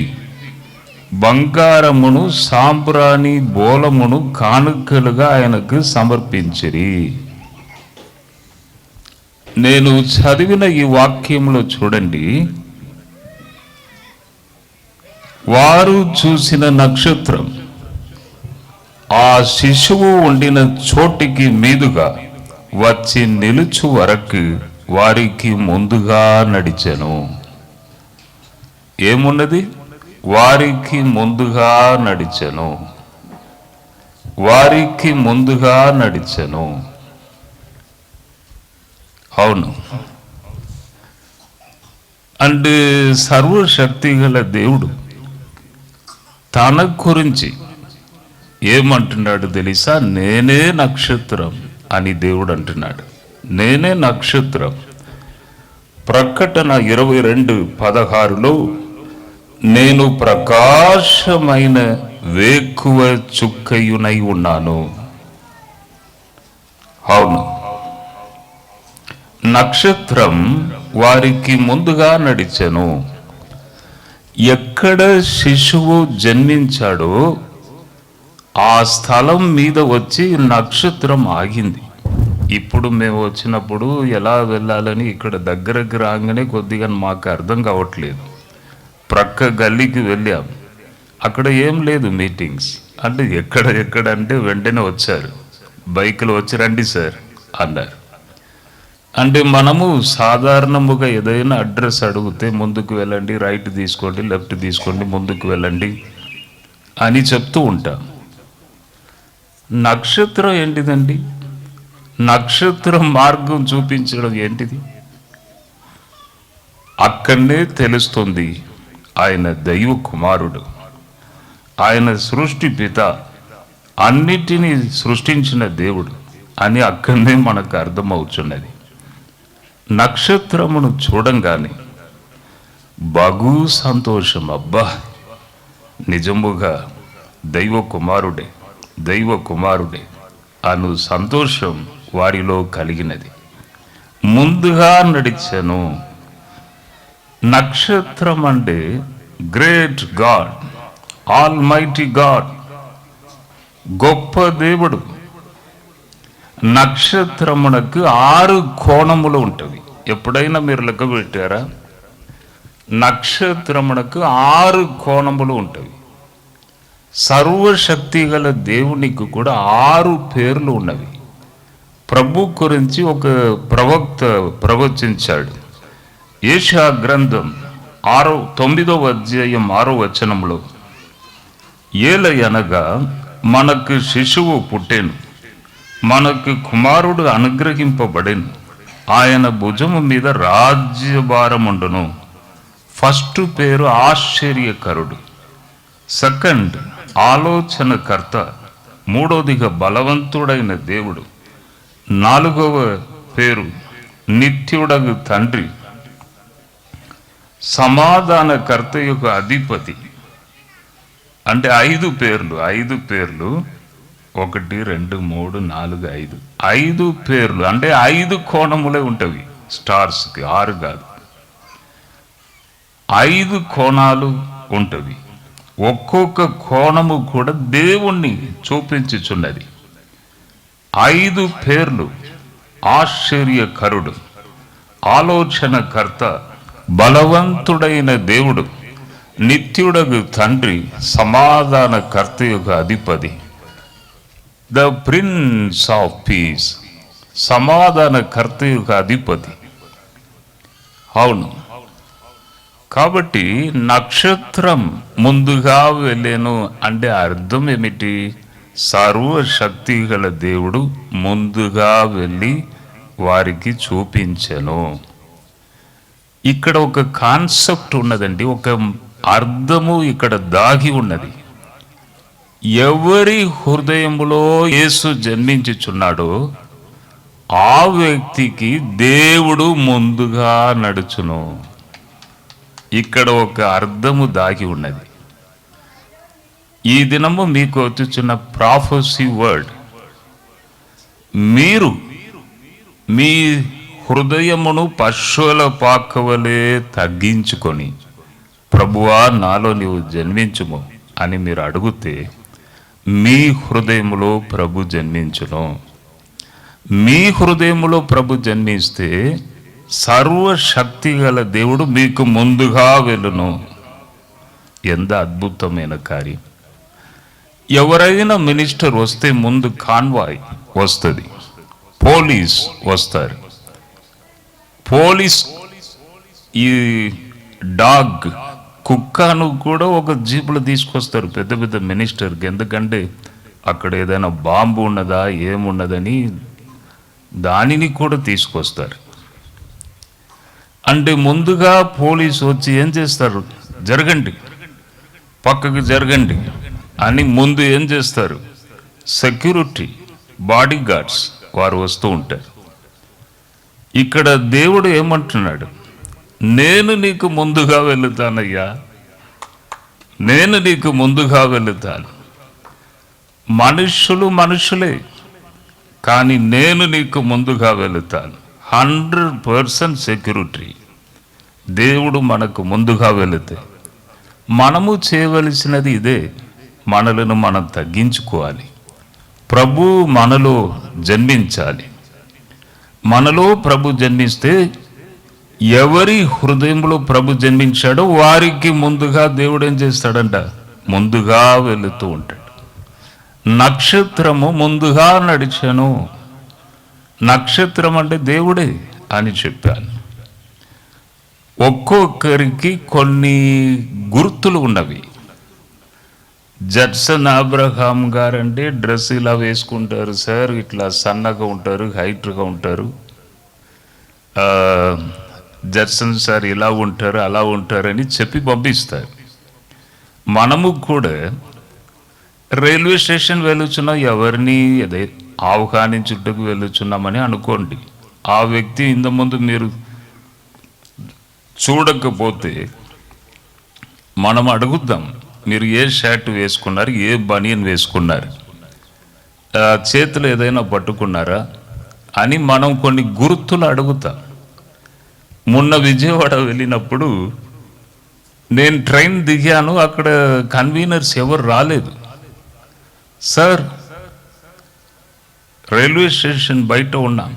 S6: బంగారమును సాంబ్రాణి బోలమును కానుకలుగా ఆయనకు సమర్పించిరి. నేను చదివిన ఈ వాక్యంలో చూడండి, వారు చూసిన నక్షత్రం ఆ శిశువు ఉండిన చోటికి మీదుగా వచ్చి నిలుచు వరకు వారికి ముందుగా నడిచెను. ఏమున్నది? వారికి ముందుగా నడిచెను, వారికి ముందుగా నడిచెను. అవును. అండ్ సర్వశక్తి గల దేవుడు తన గురించి ఏమంటున్నాడు తెలుసా? నేనే నక్షత్రం అని దేవుడు అంటున్నాడు. నేనే నక్షత్రం. ప్రకటన 22:16లో నేను ప్రకాశమైన వేకువ చుక్కయునై ఉన్నాను. అవును, నక్షత్రం వారికి ముందుగా నడిచెను. ఎక్కడ శిశువు జన్మించాడో ఆ స్థలం మీద వచ్చి నక్షత్రం ఆగింది. ఇప్పుడు మేము వచ్చినప్పుడు ఎలా వెళ్ళాలని ఇక్కడ దగ్గరకు రాగానే కొద్దిగా మాకు అర్థం కావట్లేదు. ప్రక్క గల్లీకి వెళ్ళాం, అక్కడ ఏం లేదు మీటింగ్స్. అంటే ఎక్కడ అంటే వెంటనే వచ్చారు, బైకులు వచ్చి రండి సార్ అన్నారు. అంటే మనము సాధారణముగా ఏదైనా అడ్రస్ అడిగితే ముందుకు వెళ్ళండి, రైట్ తీసుకోండి, లెఫ్ట్ తీసుకోండి, ముందుకు వెళ్ళండి అని చెప్తూ ఉంటాం. నక్షత్రం ఏంటిదండి? నక్షత్రం మార్గం చూపించడం ఏంటిది? అక్కడనే తెలుస్తుంది ఆయన దైవ కుమారుడు, ఆయన సృష్టి పిత, అన్నిటినీ సృష్టించిన దేవుడు అని అక్కడనే మనకు అర్థమవుతున్నది. నక్షత్రమును చూడంగానే బహు సంతోషం. అబ్బా, నిజముగా దైవ కుమారుడే, దైవ కుమారుడే అను సంతోషం వారిలో కలిగినది. ముందుగా నడిచెను. నక్షత్రం అంటే great God, all mighty God, గొప్ప దేవుడు. నక్షత్రమునకు 6 కోణములు ఉంటవి. ఎప్పుడైనా మీరు లెక్క పెట్టారా? నక్షత్రమునకు 6 కోణములు ఉంటవి. సర్వశక్తి గల దేవునికి కూడా 6 పేర్లు ఉన్నవి. ప్రభు గురించి ఒక ప్రవక్త ప్రవచించాడు. యెషయా గ్రంథం 9వ అధ్యాయం 6వ వచనంలో, ఏలయనగా మనకు శిశువు పుట్టెను, మనకు కుమారుడు అనుగ్రహింపబడెను, ఆయన భుజము మీద రాజ్యభారముండును. ఫస్ట్ పేరు ఆశ్చర్యకరుడు, సెకండ్ ఆలోచనకర్త, మూడోదిగా బలవంతుడైన దేవుడు, 4వ పేరు నిత్యుడగు తండ్రి, సమాధానకర్త యొక్క అధిపతి. అంటే 5 పేర్లు 1, 2, 3, 4, 5 5 పేర్లు. అంటే 5 కోణములే ఉంటవి స్టార్స్కి, 6 కాదు. 5 కోణాలు ఉంటుంది. ఒక్కొక్క కోణము కూడా దేవుణ్ణి చూపించుచున్నది. 5 పేర్లు: ఆశ్చర్యకరుడు, ఆలోచనకర్త, బలవంతుడైన దేవుడు, నిత్యుడగు తండ్రి, సమాధానకర్త యొక్క అధిపతి, ద ప్రిన్స్ ఆఫ్ పీస్, సమాధానకర్త యొక్క అధిపతి. అవును, కాబట్టి నక్షత్రం ముందుగా వెళ్ళాను అంటే అర్థం ఏమిటి? సర్వశక్తి గల దేవుడు ముందుగా వెళ్ళి వారికి చూపించెను. ఇక్కడ ఒక కాన్సెప్ట్ ఉన్నదండి, ఒక అర్థము ఇక్కడ దాగి ఉన్నది. ఎవరి హృదయములో యేసు జన్మించుచున్నాడో ఆ వ్యక్తికి దేవుడు ముందుగా నడుచును. ఇక్కడ ఒక అర్థము దాగి ఉన్నది. ఈ దినము మీకు వచ్చుచున్న ప్రాఫెసీ వర్డ్, మీరు మీ హృదయమును పశువుల పాకవలే తగ్గించుకొని, ప్రభువా నాలో నీవు జన్మించుము అని మీరు అడిగితే మీ హృదయములో ప్రభు జన్మించును. మీ హృదయములో ప్రభు జన్మిస్తే సర్వశక్తి గల దేవుడు మీకు ముందుగా వెళ్ళును. ఎంత అద్భుతమైన కార్యం! ఎవరైనా మినిస్టర్ వస్తే ముందు కాన్వాయ్ వస్తుంది, పోలీస్ వస్తారు. పోలీస్ ఈ డాగ్ కుక్కను కూడా ఒక జీపులో తీసుకొస్తారు పెద్ద పెద్ద మినిస్టర్కి. ఎందుకంటే అక్కడ ఏదైనా బాంబు ఉన్నదా ఏమున్నదని దానిని కూడా తీసుకొస్తారు. అంటే ముందుగా పోలీసు వచ్చి ఏం చేస్తారు? జరగండి, పక్కకు జరగండి అని ముందు ఏం చేస్తారు? సెక్యూరిటీ, బాడీ గార్డ్స్ వారు వస్తూ ఉంటారు. ఇక్కడ దేవుడు ఏమంటున్నాడు? నేను నీకు ముందుగా వెళుతానయ్యా, నేను నీకు ముందుగా వెళుతాను. మనుషులు మనుషులే, కానీ నేను నీకు ముందుగా వెళుతాను. 100% సెక్యూరిటీ. దేవుడు మనకు ముందుగా వెళితే మనము చేయవలసినది ఇదే, మనలను మనం తగ్గించుకోవాలి. ప్రభు మనలో జన్మించాలి. మనలో ప్రభు జన్మిస్తే ఎవరి హృదయంలో ప్రభు జన్మించాడో వారికి ముందుగా దేవుడు ఏం చేస్తాడంట? ముందుగా వెళుతూ ఉంటాడు. నక్షత్రము ముందుగా నడిచాను. నక్షత్రం అంటే దేవుడే అని చెప్పాను. ఒక్కొక్కరికి కొన్ని గుర్తులు ఉన్నవి. జడ్సన్ అబ్రహాం గారంటే డ్రెస్ ఇలా వేసుకుంటారు సార్, ఇట్లా సన్నగా ఉంటారు, హైట్గా ఉంటారు. జడ్సన్ సార్ ఇలా ఉంటారు అలా ఉంటారని చెప్పి పంపిస్తారు. మనము కూడా రైల్వే స్టేషన్ వెళ్ళుచున్నాం, ఎవరిని అదే ఆహ్వానించుటకు వెళ్ళుచున్నామని అనుకోండి. ఆ వ్యక్తి ఇంతకుముందు మీరు చూడకపోతే మనం అడుగుద్దాం, మీరు ఏ షర్ట్ వేసుకున్నారు, ఏ బనియన్ వేసుకున్నారు, చేతులు ఏదైనా పట్టుకున్నారా అని మనం కొన్ని గుర్తులు అడుగుతాం. మొన్న విజయవాడ వెళ్ళినప్పుడు నేను ట్రైన్ దిగాను, అక్కడ కన్వీనర్స్ ఎవరు రాలేదు. సార్ రైల్వే స్టేషన్ బయట ఉన్నాం,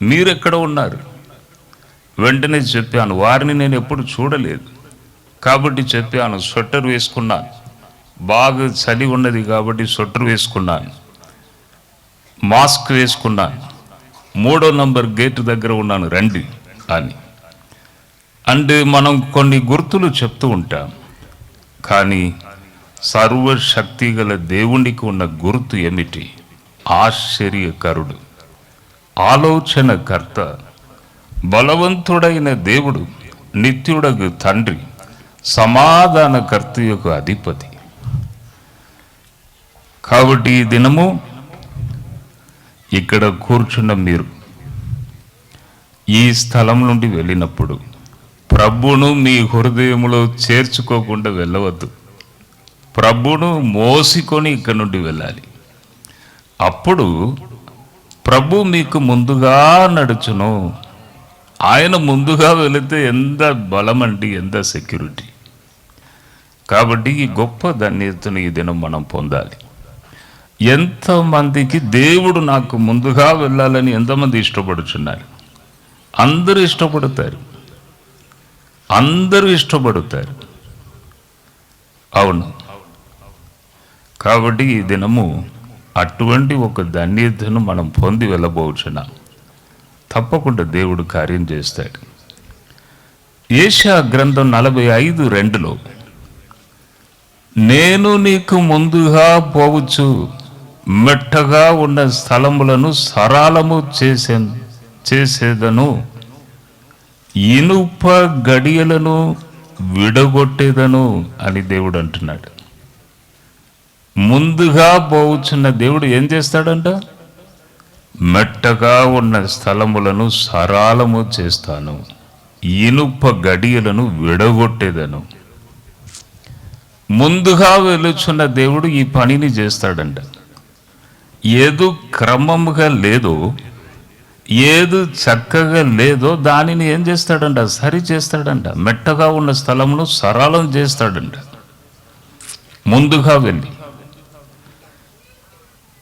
S6: మీరెక్కడ ఉన్నారు? వెంటనే చెప్పాను, వారిని నేను ఎప్పుడు చూడలేదు కాబట్టి చెప్పాను. స్వెటర్ వేసుకున్నాను, బాగా చలి ఉన్నది కాబట్టి స్వెటర్ వేసుకున్నాను, మాస్క్ వేసుకున్నాను, 3వ నంబర్ గేట్ దగ్గర ఉన్నాను రండి అని. అంటే మనం కొన్ని గుర్తులు చెప్తూ ఉంటాం, కానీ సర్వశక్తి గల దేవునికి ఉన్న గుర్తు ఏమిటి? ఆశ్చర్యకరుడు, ఆలోచనకర్త, బలవంతుడైన దేవుడు, నిత్యుడగు తండ్రి, సమాధానకర్త యొక్క అధిపతి. కాబట్టి ఈ దినము ఇక్కడ కూర్చున్న మీరు ఈ స్థలం నుండి వెళ్ళినప్పుడు ప్రభును మీ హృదయంలో చేర్చుకోకుండా వెళ్ళవద్దు. ప్రభును మోసుకొని ఇక్కడ నుండి వెళ్ళాలి. అప్పుడు ప్రభు మీకు ముందుగా నడుచును. ఆయన ముందుగా వెళితే ఎంత బలం అండి, ఎంత సెక్యూరిటీ. కాబట్టి ఈ గొప్ప ధన్యతను ఈ దినం మనం పొందాలి. ఎంతమందికి దేవుడు నాకు ముందుగా వెళ్ళాలని ఎంతమంది ఇష్టపడుచున్నారు? అందరూ ఇష్టపడతారు, అందరూ ఇష్టపడతారు. అవును. కాబట్టి ఈ దినము అటువంటి ఒక ధన్యతను మనం పొంది వెళ్ళబోచున్నాం. తప్పకుండా దేవుడు కార్యం చేస్తాడు. యెషయా గ్రంథం 45:2లో నేను నీకు ముందుగా పోవచ్చు, మెట్టగా ఉన్న స్థలములను సరాలము చేసేదను, ఇనుప గడియలను విడగొట్టేదను అని దేవుడు అంటున్నాడు. ముందుగా పోవచ్చున్న దేవుడు ఏం చేస్తాడంట? మెట్టగా ఉన్న స్థలములను సరాలము చేస్తాను, ఇనుప గడియలను విడగొట్టేదను. ముందుగా వెలుచున్న దేవుడు ఈ పనిని చేస్తాడంట. ఏదో క్రమముగా లేదో, ఏది చక్కగా లేదో దానిని ఏం చేస్తాడంట? సరి చేస్తాడంట. మెట్టగా ఉన్న స్థలమును సరళం చేస్తాడంట ముందుగా వెళ్ళి.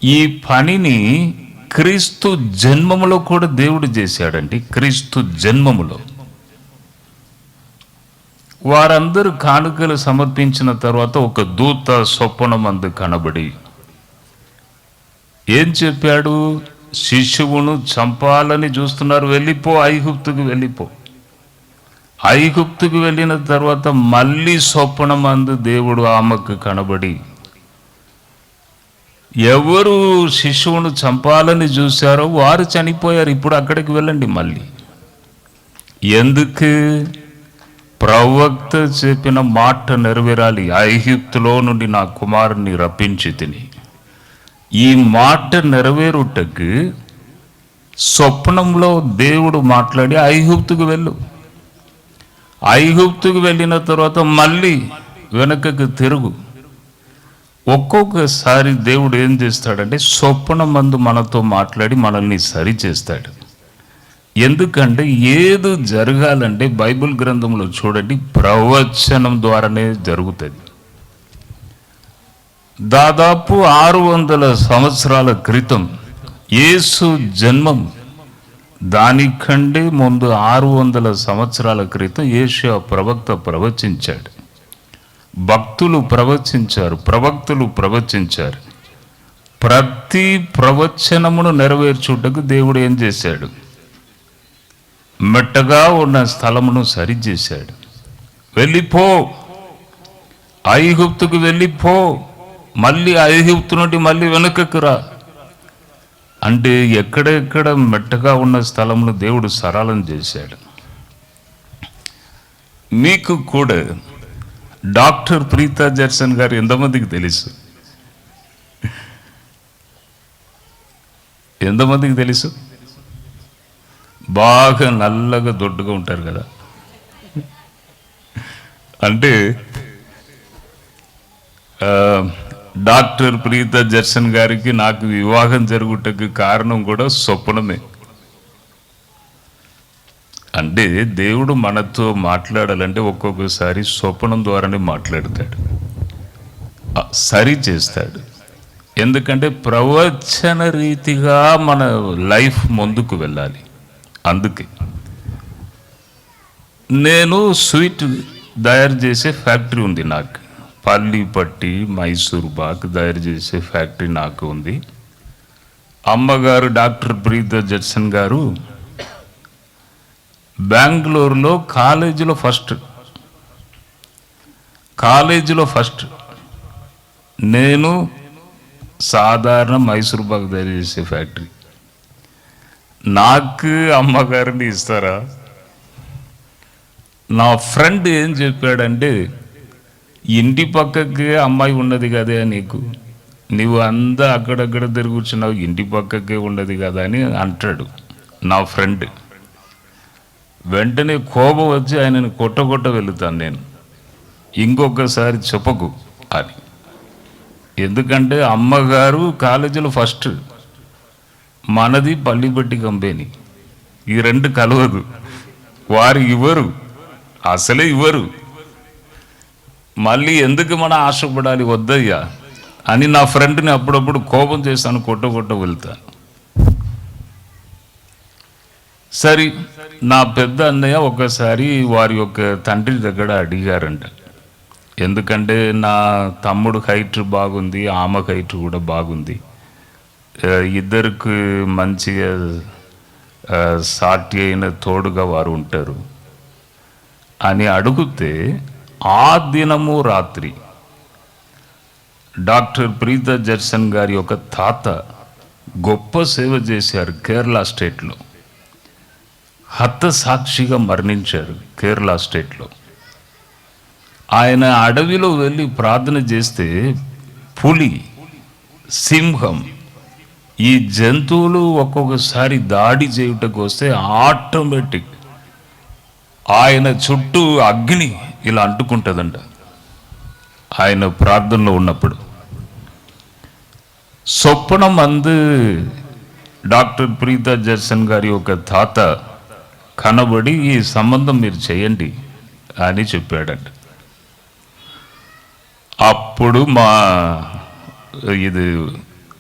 S6: ఈ పనిని క్రీస్తు జన్మములో కూడా దేవుడు చేశాడండి. క్రీస్తు జన్మములో వారందరూ కానుకలు సమర్పించిన తర్వాత ఒక దూత స్వప్నమందు కనబడి ఏం చెప్పాడు? శిశువును చంపాలని చూస్తున్నారు, వెళ్ళిపో, ఐగుప్తుకు వెళ్ళిపో. ఐగుప్తుకు వెళ్ళిన తర్వాత మళ్ళీ స్వప్నమందు దేవుడు ఆమెకు కనబడి, ఎవరు శిశువును చంపాలని చూశారో వారు చనిపోయారు, ఇప్పుడు అక్కడికి వెళ్ళండి మళ్ళీ. ఎందుకు? ప్రవక్త చెప్పిన మాట నెరవేరాలి. ఐగుప్తులో నుండి నా కుమారుని రప్పించి తిని. ఈ మాట నెరవేరుటకు స్వప్నంలో దేవుడు మాట్లాడి ఐగుప్తుకు వెళ్ళు. ఐగుప్తుకు వెళ్ళిన తర్వాత మళ్ళీ వెనకకు తిరుగు. ఒక్కొక్కసారి దేవుడు ఏం చేస్తాడంటే స్వప్నమందు మనతో మాట్లాడి మనల్ని సరి చేస్తాడు. ఎందుకంటే ఏది జరగాలంటే బైబిల్ గ్రంథంలో చూడండి, ప్రవచనం ద్వారానే జరుగుతుంది. దాదాపు 600 సంవత్సరాల క్రితం యేసు జన్మం, దానికంటే ముందు 600 సంవత్సరాల క్రితం యెషయా ప్రవక్త ప్రవచించాడు. భక్తులు ప్రవచించారు, ప్రవక్తలు ప్రవచించారు. ప్రతి ప్రవచనమును నెరవేర్చుటకు దేవుడు ఏం చేశాడు? మెట్టగా ఉన్న స్థలమును సరిచేశాడు. వెళ్ళిపో, ఐగుప్తుకు వెళ్ళిపో, మళ్ళీ ఐగుప్తు నుండి మళ్ళీ వెనుకకు రా అంటే ఎక్కడెక్కడ మెట్టగా ఉన్న స్థలమును దేవుడు సరళం చేశాడు. మీకు కూడా డాక్టర్ ప్రీతా జెర్సన్ గారు ఎంతమందికి తెలుసు? ఎంతమందికి తెలుసు? బాగా నల్లగా దొడ్డుగా ఉంటారు కదా. అంటే డాక్టర్ ప్రీతా జెర్సన్ గారికి నాకు వివాహం జరుగుటకు కారణం కూడా స్వప్నమే. అంటే దేవుడు మనతో మాట్లాడాలంటే ఒక్కొక్కసారి స్వప్నం ద్వారానే మాట్లాడతాడు, సరి చేస్తాడు. ఎందుకంటే ప్రవచన రీతిగా మన లైఫ్ ముందుకు వెళ్ళాలి. అందుకే నేను స్వీట్ తయారు చేసే ఫ్యాక్టరీ ఉంది నాకు. పల్లిపట్టి, మైసూర్ బాగ్ తయారు చేసే ఫ్యాక్టరీ నాకు ఉంది. అమ్మగారు డాక్టర్ ప్రీతా జెర్సన్ గారు బెంగళూరులో కాలేజీలో ఫస్ట్. నేను సాధారణ మైసూర్ బాగ్ తయారు చేసే ఫ్యాక్టరీ. నాకు అమ్మగారిని ఇస్తారా? నా ఫ్రెండ్ ఏం చెప్పాడంటే, ఇంటి పక్కకి అమ్మాయి ఉన్నది కదా నీకు, నువ్వు అంతా అక్కడక్కడ తిరుగుచున్నావు, ఇంటి పక్కకే ఉన్నది కదా అని అంటాడు నా ఫ్రెండ్. వెంటనే కోపం వచ్చి ఆయనను కొట్ట వెళుతాను నేను, ఇంకొకసారి చెప్పకు అని. ఎందుకంటే అమ్మగారు కాలేజీలో ఫస్ట్, మనది పల్లిపట్టి కంపెనీ, ఈ రెండు కలవదు. వారు ఇవ్వరు, అసలే ఇవ్వరు. మళ్ళీ ఎందుకు మన ఆశపడాలి, వద్దయ్యా అని నా ఫ్రెండ్ని అప్పుడప్పుడు కోపం చేస్తాను, కొట్ట వెళ్తాను. సరే, నా పెద్ద అన్నయ్య ఒకసారి వారి యొక్క తండ్రి దగ్గర అడిగారంట. ఎందుకంటే నా తమ్ముడు హైట్ బాగుంది, ఆమె హైట్ కూడా బాగుంది, ఇద్దరికి మంచిగా సాటి అయిన తోడుగా వారు ఉంటారు అని అడిగితే, ఆ దినము రాత్రి డాక్టర్ ప్రీత జర్సన్ గారి యొక్క తాత గొప్ప సేవ చేశారు కేరళ స్టేట్లో. హత సాక్షిగా మరణించారు కేరళ స్టేట్లో. ఆయన అడవిలో వెళ్ళి ప్రార్థన చేస్తే పులి, సింహం, ఈ జంతువులు ఒక్కొక్కసారి దాడి చేయుటకు వస్తే ఆటోమేటిక్ ఆయన చుట్టూ అగ్ని ఇలా అంటుకుంటుందంట. ఆయన ప్రార్థనలో ఉన్నప్పుడు స్వప్నం అందు డాక్టర్ ప్రీత జర్సన్ గారి యొక్క తాత కనబడి, ఈ సంబంధం మీరు చేయండి అని చెప్పాడంట. అప్పుడు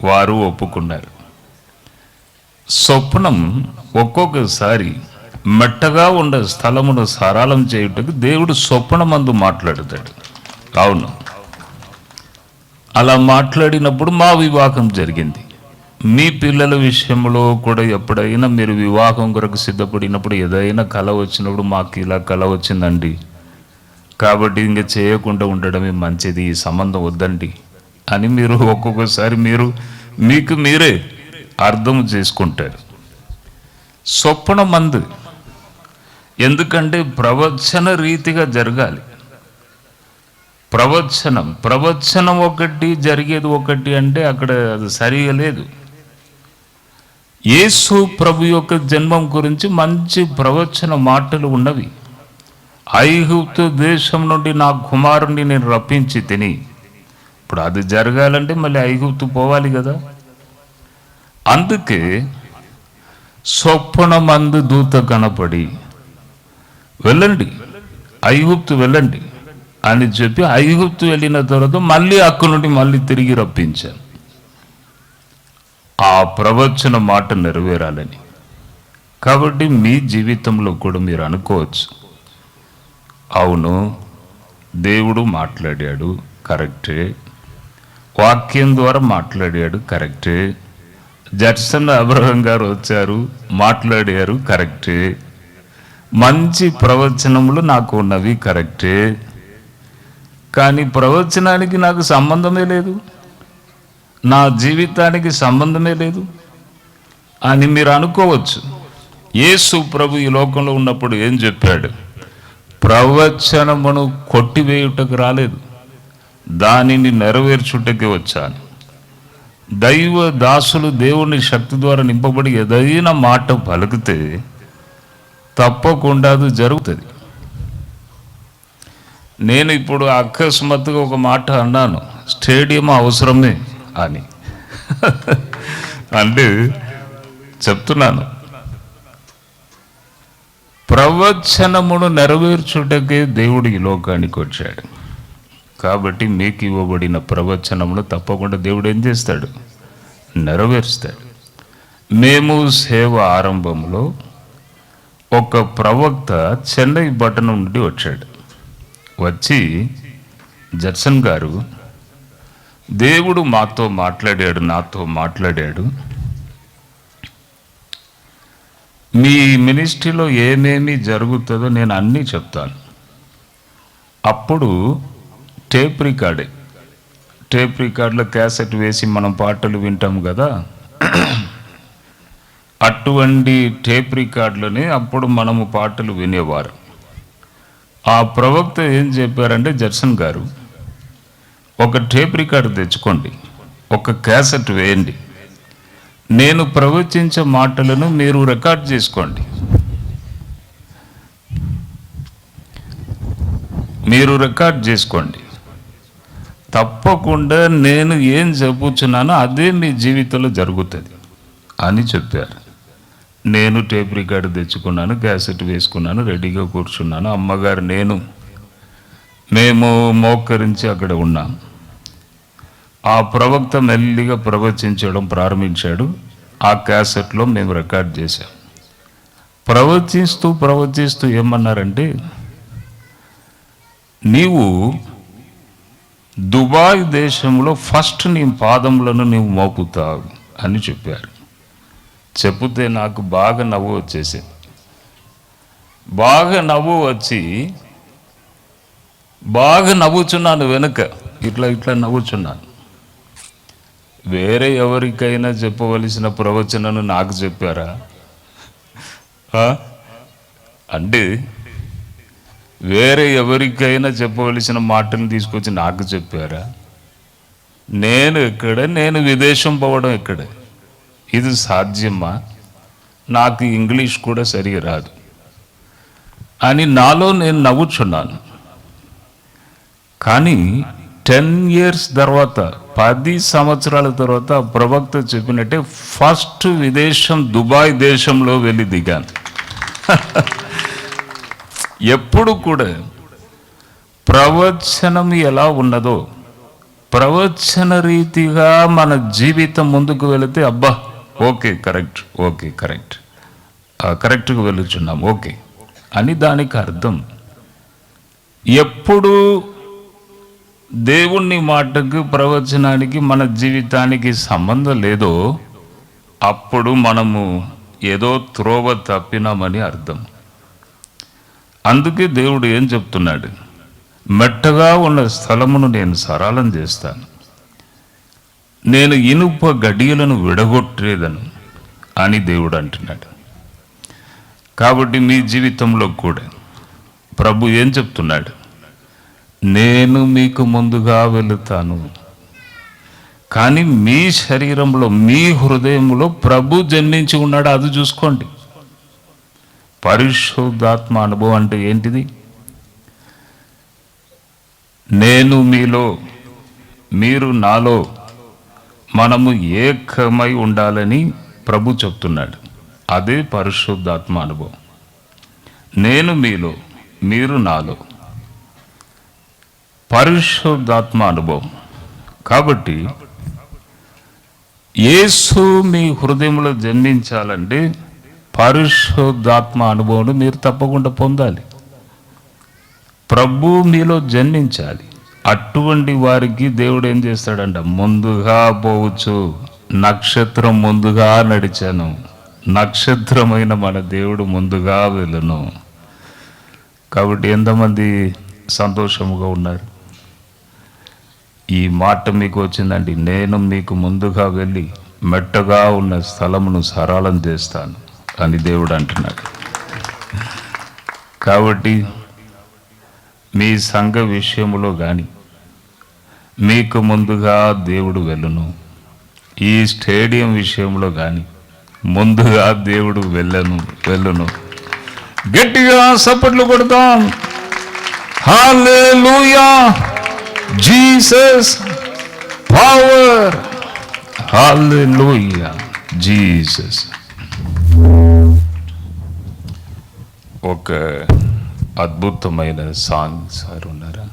S6: వారు ఒప్పుకున్నారు. స్వప్నం ఒక్కొక్కసారి మెట్టగా ఉండే స్థలమును సరళం చేయుటకు దేవుడు స్వప్నమందు మాట్లాడతాడు. అవును, అలా మాట్లాడినప్పుడు మా వివాహం జరిగింది. మీ పిల్లల విషయంలో కూడా ఎప్పుడైనా మీరు వివాహం కొరకు సిద్ధపడినప్పుడు ఏదైనా కళ వచ్చినప్పుడు, మాకు ఇలా కళ వచ్చిందండి, కాబట్టి ఇంకా చేయకుండా ఉండడమే మంచిది, ఈ సంబంధం వద్దండి అని మీరు ఒక్కొక్కసారి మీకు మీరే అర్థం చేసుకుంటారు. స్వప్నమందు, ఎందుకంటే ప్రవచన రీతిగా జరగాలి. ప్రవచనం ఒకటి, జరిగేది ఒకటి అంటే అక్కడ అది సరిగా లేదు. యేసు ప్రభు యొక్క జన్మం గురించి మంచి ప్రవచన మాటలు ఉన్నవి. ఐగుప్తు దేశం నుండి నా కుమారుణ్ణి నేను రప్పించి తిని, ఇప్పుడు అది జరగాలంటే మళ్ళీ ఐగుప్తు పోవాలి కదా. అందుకే స్వప్నమందు దూత కనపడి, వెళ్ళండి ఐగుప్తు వెళ్ళండి అని చెప్పి ఐగుప్తు వెళ్ళిన తర్వాత మళ్ళీ అక్కడి నుండి మళ్ళీ తిరిగి రప్పించాను. ఆ ప్రవచన మాట నెరవేరాలని. కాబట్టి మీ జీవితంలో కూడా మీరు అనుకోవచ్చు, అవును దేవుడు మాట్లాడాడు, కరెక్టే, వాక్యం ద్వారా మాట్లాడాడు, కరెక్టే, జర్సన్ అబ్రహం గారు వచ్చారు మాట్లాడారు, కరెక్టే, మంచి ప్రవచనములు నాకు ఉన్నవి, కరెక్టే, కానీ ప్రవచనానికి నాకు సంబంధమే లేదు, నా జీవితానికి సంబంధమే లేదు అని మీరు అనుకోవచ్చు. యేసు ప్రభు ఈ లోకంలో ఉన్నప్పుడు ఏం చెప్పాడు? ప్రవచనమును కొట్టివేయుటకు రాలేదు, దానిని నెరవేర్చుటకే వచ్చాను. దైవ దాసులు దేవుని శక్తి ద్వారా నింపబడి ఏదైనా మాట పలికితే తప్పకుండా అది జరుగుతుంది. నేను ఇప్పుడు అకస్మాత్తుగా ఒక మాట అన్నాను, స్టేడియం అవసరమే అని. అంటే చెప్తున్నాను, ప్రవచనమును నెరవేర్చుటకే దేవుడు ఈ లోకానికి వచ్చాడు. కాబట్టి మీకు ఇవ్వబడిన ప్రవచనమును తప్పకుండా దేవుడు ఏం చేస్తాడు? నెరవేరుస్తాడు. మేము సేవ ఆరంభంలో ఒక ప్రవక్త చెన్నై పట్టణం నుండి వచ్చాడు. వచ్చి, జర్సన్ గారు, దేవుడు మాతో మాట్లాడాడు, నాతో మాట్లాడాడు, మీ మినిస్ట్రీలో ఏమేమి జరుగుతుందో నేను అన్నీ చెప్తాను. అప్పుడు టేప్ రికార్డులో క్యాసెట్ వేసి మనం పాటలు వింటాం కదా, అటువంటి టేప్ రికార్డులోనే అప్పుడు మనము పాటలు వినేవారు. ఆ ప్రవక్త ఏం చెప్పారంటే, జర్సన్ గారు ఒక టేప్ రికార్డు తెచ్చుకోండి, ఒక క్యాసెట్ వేయండి, నేను ప్రవచించే మాటలను మీరు రికార్డ్ చేసుకోండి, మీరు రికార్డ్ చేసుకోండి, తప్పకుండా నేను ఏం చెప్పుచున్నానో అదే మీ జీవితంలో జరుగుతుంది అని చెప్పారు. నేను టేప్ రికార్డు తెచ్చుకున్నాను, క్యాసెట్ వేసుకున్నాను, రెడీగా కూర్చున్నాను. అమ్మగారు మేము మోకరించి అక్కడ ఉన్నాం. ఆ ప్రవక్త మెల్లిగా ప్రవచించడం ప్రారంభించాడు. ఆ క్యాసెట్లో మేము రికార్డ్ చేశాం. ప్రవచిస్తూ ఏమన్నారంటే, నీవు దుబాయ్ దేశంలో ఫస్ట్ నీ పాదములను నీవు మోపుతావు అని చెప్పారు. చెప్తే నాకు బాగా నవ్వు వచ్చేసింది. బాగా నవ్వుచున్నాను. వెనుక ఇట్లా నవ్వుచున్నాను. వేరే ఎవరికైనా చెప్పవలసిన ప్రవచనను నాకు చెప్పారా? అంటే వేరే ఎవరికైనా చెప్పవలసిన మాటలు తీసుకొచ్చి నాకు చెప్పారా? నేను విదేశం పోవడం ఎక్కడ? ఇది సాధ్యమా? నాకు ఇంగ్లీష్ కూడా సరిగా రాదు అని నాలో నేను నవ్వుచున్నాను. కానీ 10 years తర్వాత, 10 సంవత్సరాల తర్వాత ప్రవక్త చెప్పినట్టే ఫస్ట్ విదేశం దుబాయ్ దేశంలో వెళ్ళి దిగాను. ఎప్పుడు కూడా ప్రవచనం ఎలా ఉన్నదో ప్రవచన రీతిగా మన జీవితం ముందుకు వెళితే అబ్బా ఓకే కరెక్ట్గా వెళుచున్నాం ఓకే అని దానికి అర్థం. ఎప్పుడు దేవుని మాటకు ప్రవచనానికి మన జీవితానికి సంబంధం లేదో అప్పుడు మనము ఏదో త్రోవ తప్పినామని అర్థం. అందుకే దేవుడు ఏం చెప్తున్నాడు? మెట్టగా ఉన్న స్థలమును నేను సరళం చేస్తాను, నేను ఇనుప గడియలను విడగొట్టేదను అని దేవుడు అంటున్నాడు. కాబట్టి మీ జీవితంలో కూడా ప్రభు ఏం చెప్తున్నాడు? నేను మీకు ముందుగా వెళుతాను. కానీ మీ శరీరంలో, మీ హృదయంలో ప్రభు జన్మించి ఉన్నాడు, అది చూసుకోండి. పరిశుద్ధాత్మ అనుభవం అంటే ఏంటిది? నేను మీలో, మీరు నాలో, మనము ఏకమై ఉండాలని ప్రభు చెప్తున్నాడు. అదే పరిశుద్ధాత్మ అనుభవం. నేను మీలో, మీరు నాలో, పరిశుద్ధాత్మ అనుభవం. కాబట్టి యేసు మీ హృదయంలో జన్మించాలంటే పరిశుద్ధాత్మ అనుభవం మీరు తప్పకుండా పొందాలి. ప్రభు మీలో జన్మించాలి. అటువంటి వారికి దేవుడు ఏం చేస్తాడంట? ముందుగా పోవచ్చు. నక్షత్రం ముందుగా నడిచాను, నక్షత్రమైన మన దేవుడు ముందుగా వెళ్ళను. కాబట్టి ఎంతమంది సంతోషముగా ఉన్నారు? ఈ మాట మీకు వచ్చిందండి. నేను మీకు ముందుగా వెళ్ళి మెట్టగా ఉన్న స్థలమును సరళం చేస్తాను అని దేవుడు అంటున్నాడు. కాబట్టి మీ సంఘ విషయంలో కానీ మీకు ముందుగా దేవుడు వెళ్ళును. ఈ స్టేడియం విషయంలో కానీ ముందుగా దేవుడు వెళ్ళును. గట్టిగా సప్పట్లు కొడతాం. హల్లెలూయా, జీసస్ పవర్, హల్లెలూయా, జీసస్. ఒక అద్భుతమైన సాంగ్ సార్ ఉన్నారా?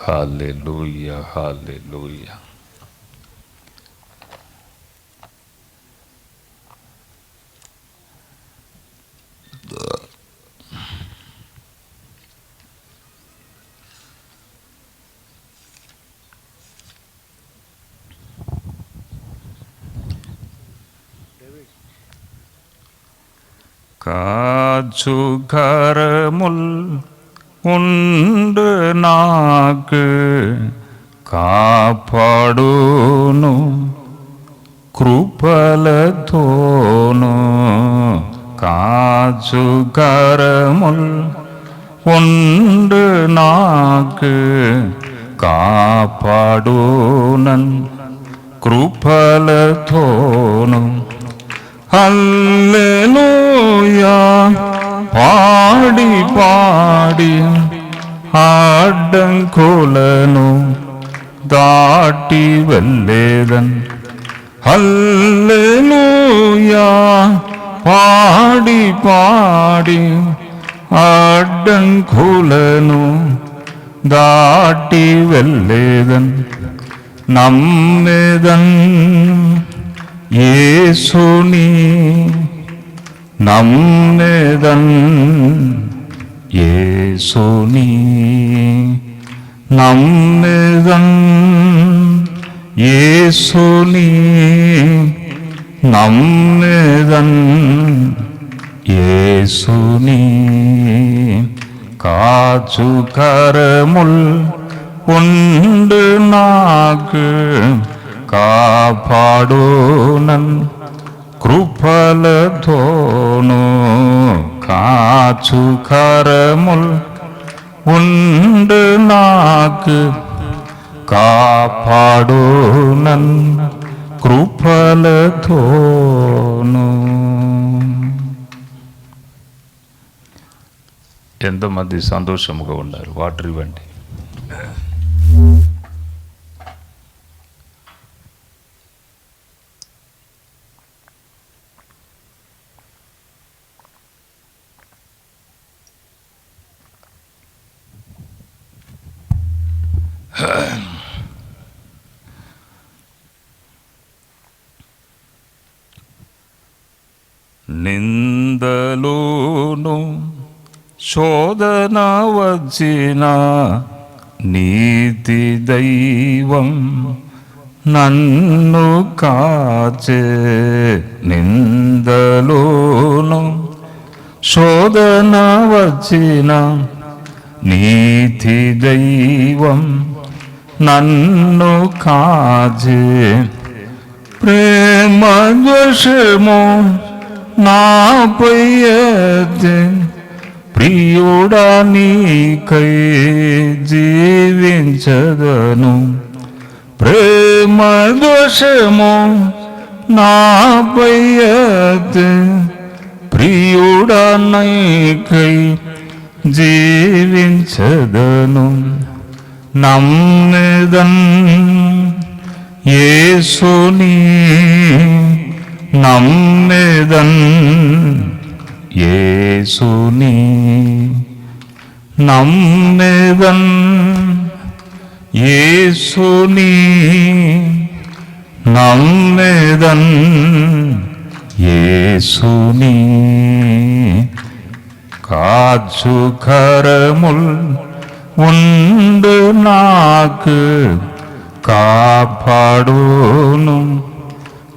S6: హల్లెలూయా, హల్లెలూయా. காச்சு கரமுல் உண்டு நாக்கு காப்பாடுனு కృపలతోను. కాచు కరముల్ ఉండు నాకు కాపాడునన్ కృపలతోను. హల్లెలూయా పాడి పాడి అడ్డంకులను దాటి వెళ్ళేదన్. హల్లెలూయా
S7: పాడి అడ్డంకులను దాటి వెళ్ళేదన్ నమ్మేదన్ యేసుని నమ్మేదన్ యేసుని నమ్మేదన్ యేసుని నమ్మేదన్ యేసుని కాచు కరముల్ ఉండు నాకు కాపాడునన్ కృపలతోను కాచు కరముల్ ఉండు నాకు కాపాడునన్ కృపలతోను. ఎంతమంది సంతోషముగా ఉన్నారు? వాటర్ ఇవ్వండి. నిందలోను శోధన వచ్చిన నీతి దైవం నన్ను కాచే. నిందలోను శోధన వచ్చిన నీతి దైవం నన్ను కాచే. ప్రేమ ద్వేషము నాపై ఎత్తే ప్రియుడా నీకై జీవించదను. ప్రేమ దోషము నాపై ఎత్తే ప్రియుడా నీకై జీవించదను. నమ్మేదన్ యేసుని నమ్మేదన్ యేసుని నమ్మేదన్ యేసుని నమ్మేదన్ యేసుని కాచు కరముల్ ఉండు నాకు కాపాడును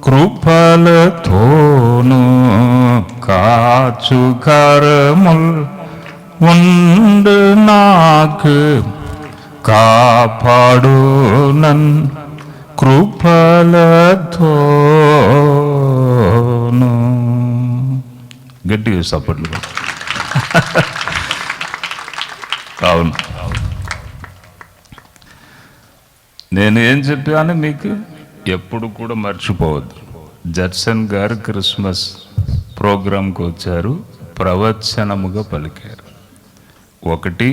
S7: కృపలతోను. కాచు కరముల్ ఉండు నాకు కాపాడునన్ కృపలతోను. గట్టిగా సపోర్ట్లు. అవును, నేను ఏం చెప్పాను మీకు ఎప్పుడు కూడా మర్చిపోవద్దు. జడ్సన్ గారు క్రిస్మస్ ప్రోగ్రాంకి వచ్చారు, ప్రవచనముగా పలికారు. ఒకటి,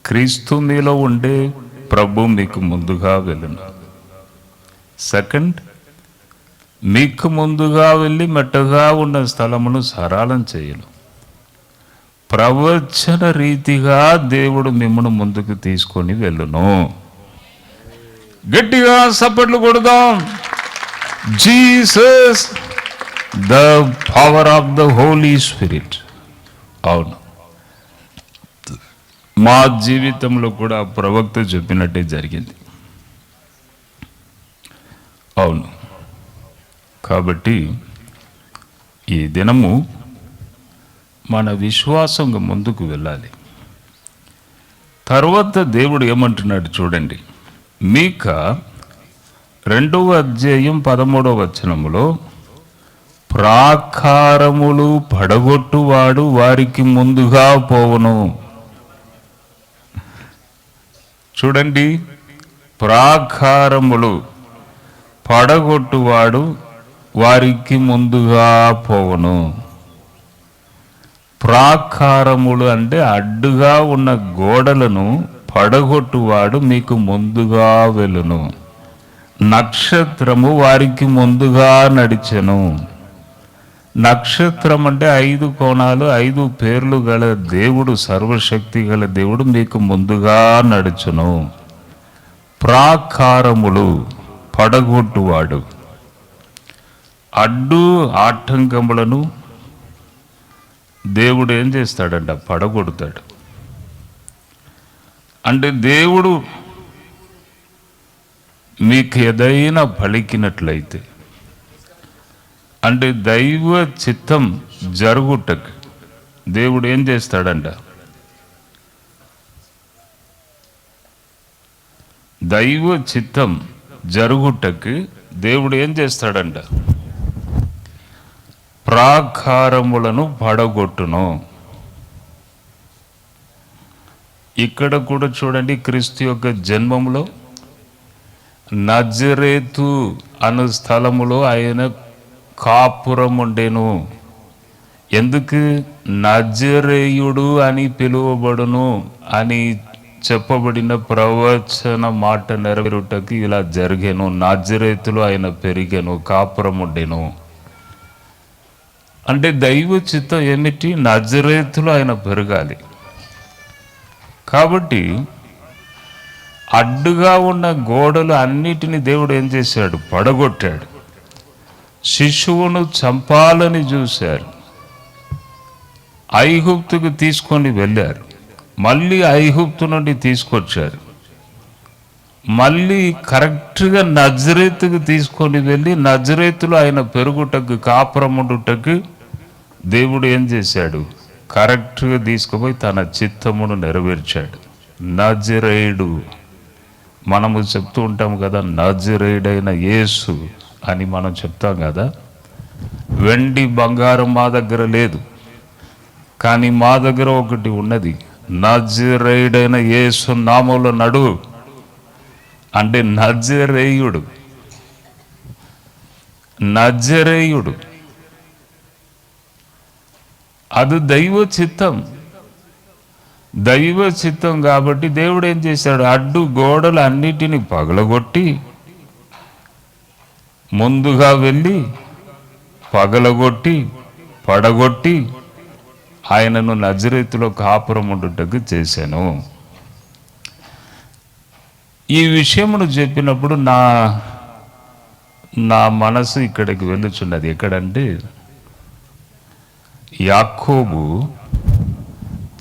S7: క్రీస్తు మీలో ఉండే ప్రభు మీకు ముందుగా వెళ్ళును. సెకండ్, మీకు ముందుగా వెళ్ళి మెట్టగా ఉన్న స్థలమును సరళం చేయను. ప్రవచన రీతిగా దేవుడు మిమ్మల్ని ముందుకు తీసుకొని వెళ్ళును. గట్టిగా సప్పట్లు కొడదాం. Jesus the power of the Holy Spirit. అవును, మా జీవితంలో కూడా ప్రవక్త చెప్పినట్టే జరిగింది. అవును, కాబట్టి ఈ దినము మన విశ్వాసంగా ముందుకు వెళ్ళాలి. తర్వాత దేవుడు ఏమంటున్నాడు చూడండి. మీకా 2వ అధ్యాయం 13వ వచనములో, ప్రాకారములు పడగొట్టువాడు వారికి ముందుగా పోవును. చూడండి, ప్రాకారములు పడగొట్టువాడు వారికి ముందుగా పోవును. ప్రాకారములు అంటే అడ్డుగా ఉన్న గోడలను పడగొట్టువాడు మీకు ముందుగా వెళ్ళును. నక్షత్రము వారికి ముందుగా నడిచెను. నక్షత్రం అంటే 5 కోణాలు 5 పేర్లు గల దేవుడు, సర్వశక్తి గల దేవుడు మీకు ముందుగా నడుచును. ప్రాకారములు పడగొట్టువాడు. అడ్డు ఆటంకములను దేవుడు ఏం చేస్తాడంట? పడగొడతాడు. అంటే దేవుడు మీకు ఏదైనా పలికినట్లయితే, అంటే దైవ చిత్తం జరుగుటకు దేవుడు ఏం చేస్తాడంట? దైవ చిత్తం జరుగుటకు దేవుడు ఏం చేస్తాడంట? ప్రాకారములను పడగొట్టును. ఇక్కడ కూడా చూడండి, క్రీస్తు యొక్క జన్మములో నజరేతు అను స్థలములో ఆయన కాపురం ఉండెను. ఎందుకు నజరేయుడు అని పిలువబడును అని చెప్పబడిన ప్రవచన మాట నెరవేరుటకు ఇలా జరిగెను. నజరేతులో ఆయన పెరిగెను, కాపురం ఉండెను. అంటే దైవ చిత్తం ఏమిటి? నజరేతులో ఆయన పెరగాలి. కాబట్టి అడ్డుగా ఉన్న గోడలు అన్నిటినీ దేవుడు ఏం చేశాడు? పడగొట్టాడు. శిశువును చంపాలని చూశారు, ఐగుప్తుకు తీసుకొని వెళ్ళారు, మళ్ళీ ఐగుప్తు నుండి తీసుకొచ్చారు, మళ్ళీ కరెక్ట్గా నజరేతుకు తీసుకొని వెళ్ళి నజరేతులో ఆయన పెరుగుటకు, కాపురముండుటకు దేవుడు ఏం చేశాడు? కరెక్ట్గా తీసుకుపోయి తన చిత్తమును నెరవేర్చాడు. నజరేయుడు, మనము చెప్తూ ఉంటాం కదా, నజరేయుడైన యేసు అని మనం చెప్తాం కదా. వెండి బంగారం మా దగ్గర లేదు, కానీ మా దగ్గర ఒకటి ఉన్నది. నజరేయుడైన యేసు నామములో నడు అంటే నజరేయుడు. నజరేయుడు అది దైవ చిత్తం. దైవ చిత్తం కాబట్టి దేవుడు ఏం చేశాడు? అడ్డు గోడలు అన్నిటినీ పగలగొట్టి, ముందుగా వెళ్ళి పగలగొట్టి పడగొట్టి ఆయనను నజరేతులో కాపురం ఉండుటకు చేశాను. ఈ విషయమును చెప్పినప్పుడు నా మనసు ఇక్కడికి వెళ్ళుచున్నది. ఎక్కడంటే, యాకోబు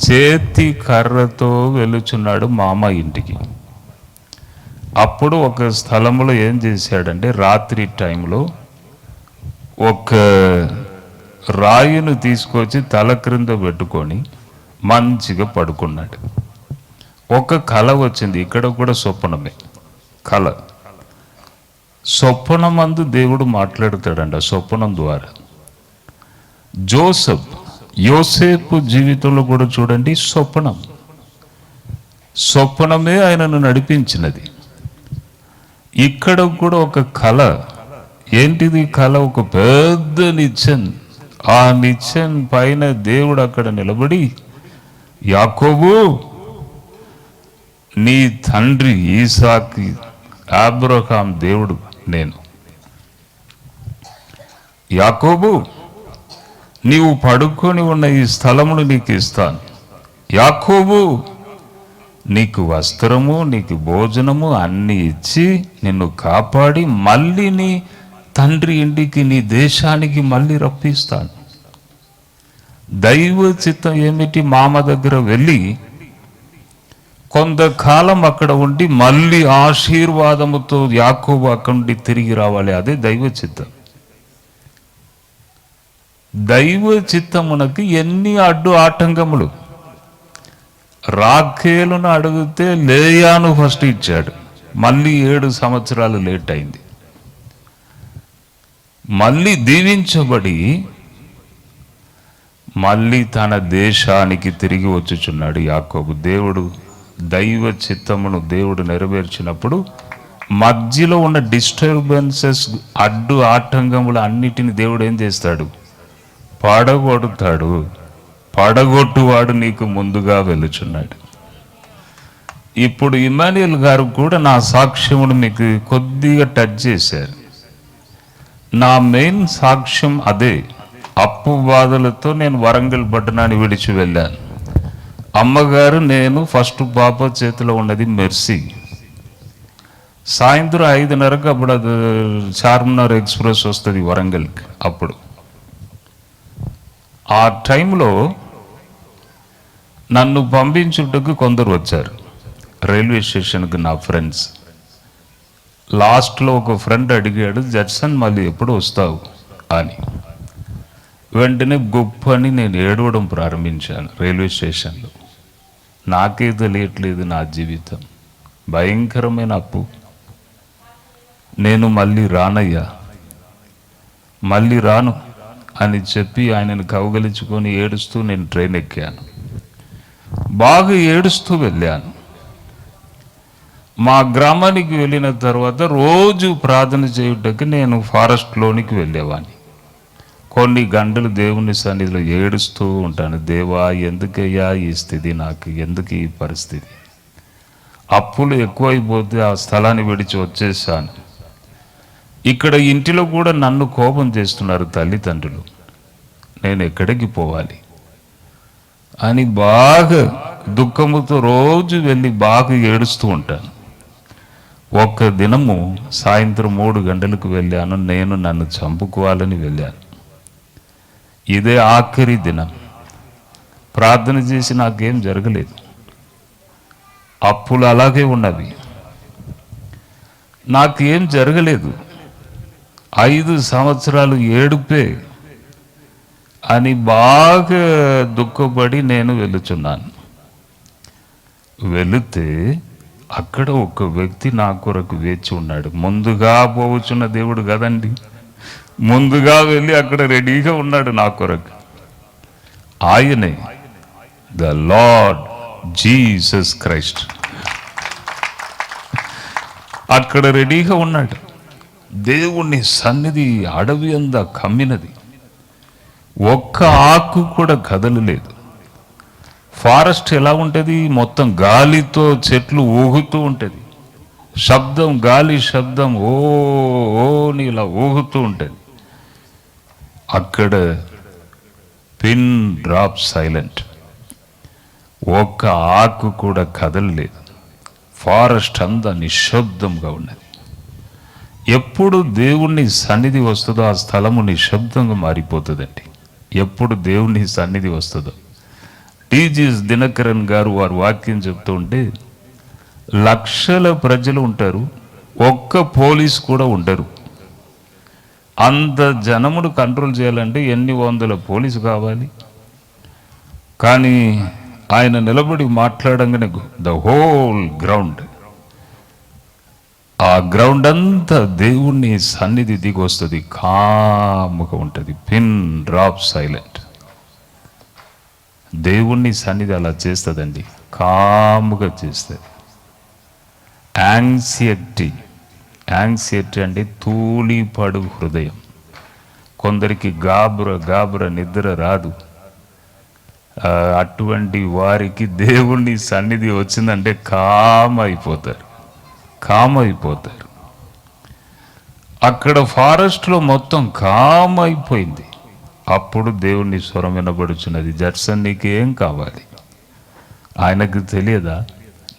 S7: చేతి కర్రతో వెళుచున్నాడు మామ ఇంటికి. అప్పుడు ఒక స్థలంలో ఏం చేశాడంటే, రాత్రి టైంలో ఒక రాయిని తీసుకొచ్చి తల క్రింద పెట్టుకొని మంచిగా పడుకున్నాడు. ఒక కళ వచ్చింది. ఇక్కడ కూడా స్వప్నమే, కళ. స్వప్నమందు దేవుడు మాట్లాడుతాడంట, స్వప్నం ద్వారా. యోసేపు జీవితంలో కూడా చూడండి, స్వప్నమే ఆయనను నడిపించినది. ఇక్కడ కూడా ఒక కళ. ఏంటిది కళ? ఒక పెద్ద నిచ్చెన్. ఆ నిచ్చెన్ పైన దేవుడు అక్కడ నిలబడి, యాకోబు, నీ తండ్రి ఈసాకు అబ్రహాం దేవుడు నేను. యాకోబు, నీవు పడుకొని ఉన్న ఈ స్థలమును నీకు ఇస్తాను. యాకోబు, నీకు వస్త్రము, నీకు భోజనము అన్నీ ఇచ్చి నిన్ను కాపాడి మళ్ళీ నీ తండ్రి ఇంటికి, నీ దేశానికి మళ్ళీ రప్పిస్తాను. దైవ చిత్తం ఏమిటి? మామ దగ్గర వెళ్ళి కొంతకాలం అక్కడ ఉండి మళ్ళీ ఆశీర్వాదముతో యాకోబు అక్కడి నుండి తిరిగి రావాలి. అదే దైవ చిత్తం. దైవ చిత్తమునకు ఎన్ని అడ్డు ఆటంకములు. రాఖేలును అడిగితే లేయాను ఫస్ట్ ఇచ్చాడు, మళ్ళీ 7 సంవత్సరాలు లేట్ అయింది. మళ్ళీ దీవించబడి మళ్ళీ తన దేశానికి తిరిగి వచ్చుచున్నాడు యాకోబు. దేవుడు దైవ చిత్తమును దేవుడు నెరవేర్చినప్పుడు మధ్యలో ఉన్న డిస్టర్బెన్సెస్, అడ్డు ఆటంకములు అన్నిటిని దేవుడు ఏం చేస్తాడు? పడగొడతాడు. పడగొట్టువాడు నీకు ముందుగా వెళుచున్నాడు. ఇప్పుడు ఇమానుయేల్ గారు కూడా నా సాక్ష్యమును మీకు కొద్దిగా టచ్ చేశారు. నా మెయిన్ సాక్ష్యం అదే. అప్పు బాధలతో నేను వరంగల్ పట్టణాన్ని విడిచి వెళ్ళాను. అమ్మగారు, నేను ఫస్ట్ పాప చేతిలో ఉన్నది మెర్సీ. సాయంత్రం 5:30కి అప్పుడు అది చార్మినార్ ఎక్స్ప్రెస్ వస్తుంది వరంగల్కి. అప్పుడు ఆ టైంలో నన్ను పంపించుటకు కొందరు వచ్చారు రైల్వే స్టేషన్కి, నా ఫ్రెండ్స్. లాస్ట్లో ఒక ఫ్రెండ్ అడిగాడు, జడ్సన్ మళ్ళీ ఎప్పుడు వస్తావు అని. వెంటనే గొప్పని నేను ఏడవడం ప్రారంభించాను రైల్వే స్టేషన్లో. నాకే తెలియట్లేదు నా జీవితం, భయంకరమైన అప్పు. నేను మళ్ళీ రానయ్యా, మళ్ళీ రాను అని చెప్పి ఆయనను కౌగలించుకొని ఏడుస్తూ నేను ట్రైన్ ఎక్కాను. బాగా ఏడుస్తూ వెళ్ళాను. మా గ్రామానికి వెళ్ళిన తర్వాత రోజు ప్రార్థన చేయుటకి నేను ఫారెస్ట్లోనికి వెళ్ళేవాడిని. కొన్ని గంటలు దేవుని సన్నిధిలో ఏడుస్తూ ఉంటాను. దేవా, ఎందుకయ్యా ఈ స్థితి, నాకు ఎందుకు ఈ పరిస్థితి? అప్పులు ఎక్కువైపోతే ఆ స్థలాన్ని విడిచి వచ్చేసాను. ఇక్కడ ఇంటిలో కూడా నన్ను కోపం చేస్తున్నారు తల్లిదండ్రులు, నేను ఎక్కడికి పోవాలి అని బాగా దుఃఖముతో రోజు వెళ్ళి బాగా ఏడుస్తూ ఉంటాను. ఒక్క దినము సాయంత్రం 3 గంటలకు వెళ్ళాను. నేను నన్ను చంపుకోవాలని వెళ్ళాను. ఇదే ఆఖరి దినం. ప్రార్థన చేసి నాకేం జరగలేదు. అప్పులు అలాగే ఉన్నవి, నాకేం జరగలేదు. 5 సంవత్సరాలు ఏడుపే అని బాగా దుఃఖపడి నేను వెళుచున్నాను. వెళితే అక్కడ ఒక వ్యక్తి నా కొరకు వేచి ఉన్నాడు. ముందుగా పోవచ్చున్న దేవుడు కదండి, ముందుగా వెళ్ళి అక్కడ రెడీగా ఉన్నాడు నా కొరకు. ఆయనే ద లార్డ్ జీసస్ క్రైస్ట్. అక్కడ రెడీగా ఉన్నాడు. దేవుని సన్నిధి అడవి అంతా కమ్మినది, ఒక్క ఆకు కూడా కదలలేదు. ఫారెస్ట్ ఎలా ఉంటుంది, మొత్తం గాలితో చెట్లు ఊగుతూ ఉంటుంది, శబ్దం, గాలి శబ్దం ఓ ఓని ఇలా ఊగుతూ ఉంటుంది. అక్కడ పిన్ డ్రాప్ సైలెంట్, ఒక్క ఆకు కూడా కదలలేదు. ఫారెస్ట్ అంతా నిశ్శబ్దంగా ఉన్నది. ఎప్పుడు దేవుని సన్నిధి వస్తుందో ఆ స్థలము నిశ్శబ్దంగా మారిపోతుందండి. ఎప్పుడు దేవుని సన్నిధి వస్తుందో. టీజీఎస్ దినకరన్ గారు వారు వాక్యం చెప్తూ ఉంటే, లక్షల ప్రజలు ఉంటారు, ఒక్క పోలీస్ కూడా ఉండరు. అంత జనమును కంట్రోల్ చేయాలంటే ఎన్ని వందల పోలీసు కావాలి. కానీ ఆయన నిలబడి మాట్లాడంగానే ద హోల్ గ్రౌండ్, ఆ గ్రౌండ్ అంతా దేవుణ్ణి సన్నిధి దిగి వస్తుంది, కాముగా ఉంటుంది. Pin drop silent. దేవుణ్ణి సన్నిధి అలా చేస్తుందండి, కాముగా చేస్తుంది. యాంగ్జైటీ అంటే తూలిపడు హృదయం. కొందరికి గాబుర నిద్ర రాదు. అటువంటి వారికి దేవుణ్ణి సన్నిధి వచ్చిందంటే కామ్ అయిపోతారు. అక్కడ ఫారెస్ట్లో మొత్తం కామ్ అయిపోయింది. అప్పుడు దేవుణ్ణి స్వరం వినబడుచున్నది, జడ్సన్ నీకేం కావాలి? ఆయనకు తెలియదా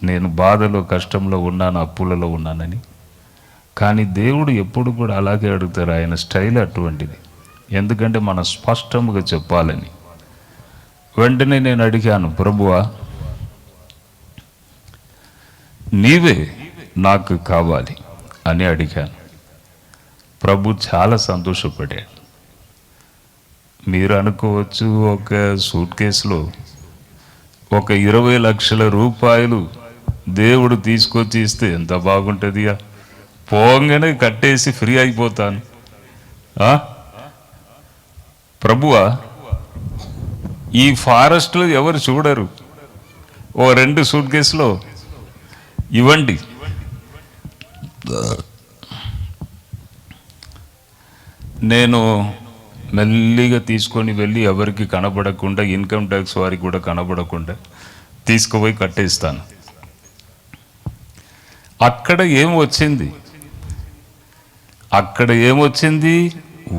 S7: నేను బాధలో కష్టంలో ఉన్నాను, అప్పులలో ఉన్నానని? కానీ దేవుడు ఎప్పుడు కూడా అలాగే అడుగుతారు. ఆయన స్టైల్ అటువంటిది, ఎందుకంటే మనం స్పష్టంగా చెప్పాలని. వెంటనే నేను అడిగాను, ప్రభువా నీవే నాకు కావాలి అని అడిగాను. ప్రభు చాలా సంతోషపడాడు. మీరు అనుకోవచ్చు, ఒక సూట్ కేసులో ఒక 20 లక్షల రూపాయలు దేవుడు తీసుకొచ్చి ఇస్తే ఎంత బాగుంటుంది. పోగానే కట్టేసి ఫ్రీ అయిపోతాను. ప్రభువా ఈ ఫారెస్ట్లో ఎవరు చూడరు, ఓ 2 సూట్ కేసులో ఇవ్వండి. నేను మెల్లిగా తీసుకొని వెళ్ళి ఎవరికి కనబడకుండా, ఇన్కమ్ ట్యాక్స్ వారికి కూడా కనబడకుండా తీసుకుపోయి కట్టేస్తాను. అక్కడ ఏమొచ్చింది?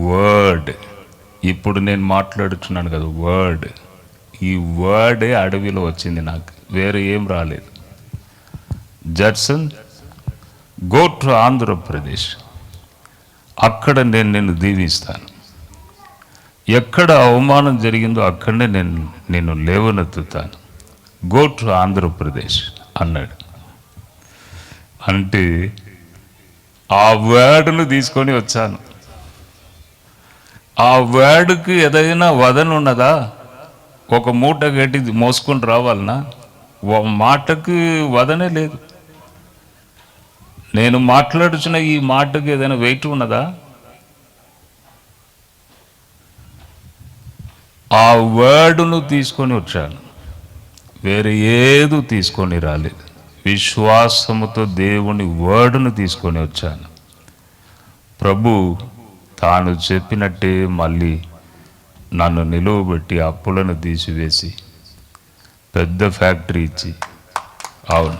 S7: వర్డ్. ఇప్పుడు నేను మాట్లాడుతున్నాను కదా వర్డ్, ఈ వర్డే అడవిలో వచ్చింది, నాకు వేరే ఏం రాలేదు. జడ్సన్, గో టు ఆంధ్రప్రదేశ్, అక్కడ నేను నిన్ను దీవిస్తాను. ఎక్కడ అవమానం జరిగిందో అక్కడనే నేను లేవనెత్తుతాను. గో టు ఆంధ్రప్రదేశ్ అన్నాడు. అంటే ఆ వర్డ్ను తీసుకొని వచ్చాను. ఆ వర్డ్కి ఏదైనా వదన ఉన్నదా? ఒక మూట గట్టి మోసుకొని రావాలనా? మాటకి వదనే లేదు. నేను మాట్లాడుచున్న ఈ మాటకి ఏదైనా వెయిట్ ఉన్నదా? ఆ వర్డ్ను తీసుకొని వచ్చాను, వేరే ఏదో తీసుకొని రాలేదు. విశ్వాసముతో దేవుని వర్డ్ను తీసుకొని వచ్చాను. ప్రభు తాను చెప్పినట్టే మళ్ళీ నన్ను నిలువబెట్టి అప్పులను తీసివేసి పెద్ద ఫ్యాక్టరీ ఇచ్చి, అవును,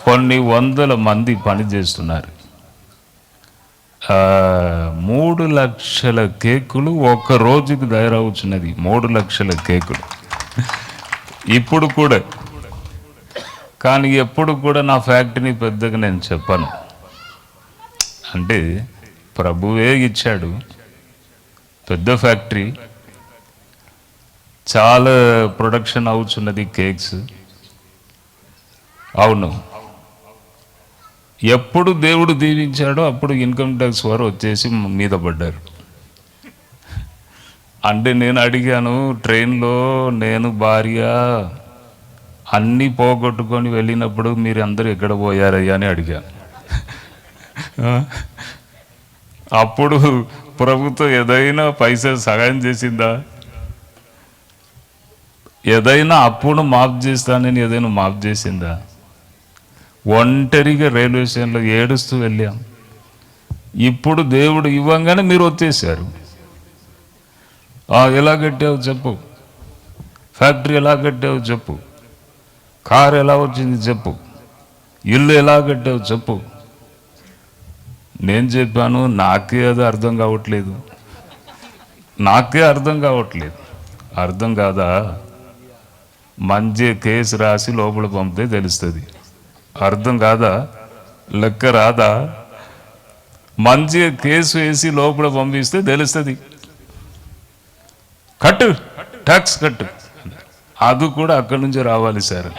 S7: కొన్ని వందల మంది పనిచేస్తున్నారు. 3 లక్షల కేకులు ఒక్క రోజుకి తయారవుతున్నది. 3 లక్షల కేకులు ఇప్పుడు కూడా. కానీ ఎప్పుడు కూడా నా ఫ్యాక్టరీని పెద్దగా నేను చెప్పను. అంటే ప్రభువే ఇచ్చాడు పెద్ద ఫ్యాక్టరీ, చాలా ప్రొడక్షన్ అవుతున్నది కేక్స్. అవును, ఎప్పుడు దేవుడు దీవించాడో అప్పుడు ఇన్కమ్ ట్యాక్స్ వారు వచ్చేసి మీద పడ్డారు. అంటే నేను అడిగాను, ట్రైన్లో నేను భార్య అన్నీ పోగొట్టుకొని వెళ్ళినప్పుడు మీరు అందరూ ఎక్కడ పోయారయ్యా అని అడిగాను. అప్పుడు ప్రభుత్వం ఏదైనా పైసా సహాయం చేసిందా? ఏదైనా అప్పుడు మాఫ్ చేస్తానని ఏదైనా మాఫ్ చేసిందా? ఒంటరిగా రైల్వే స్టేషన్లో ఏడుస్తూ వెళ్ళాం. ఇప్పుడు దేవుడు ఇవ్వంగానే మీరు వచ్చేసారు. ఎలా కట్టావు చెప్పు, ఫ్యాక్టరీ ఎలా కట్టావు చెప్పు, కారు ఎలా వచ్చింది చెప్పు, ఇల్లు ఎలా కట్టావు చెప్పు. నేను చెప్పాను, నాకే అది అర్థం కావట్లేదు, నాకే అర్థం కావట్లేదు. అర్థం కాదా? మంచి కేసు రాసి లోపల పంపితే తెలుస్తుంది. అర్థం కాదా? లెక్క రాదా? మంచి కేసు వేసి లోపల పంపిస్తే తెలుస్తుంది. కట్టు, ట్యాక్స్ కట్టు. అది కూడా అక్కడి నుంచి రావాలి సార్,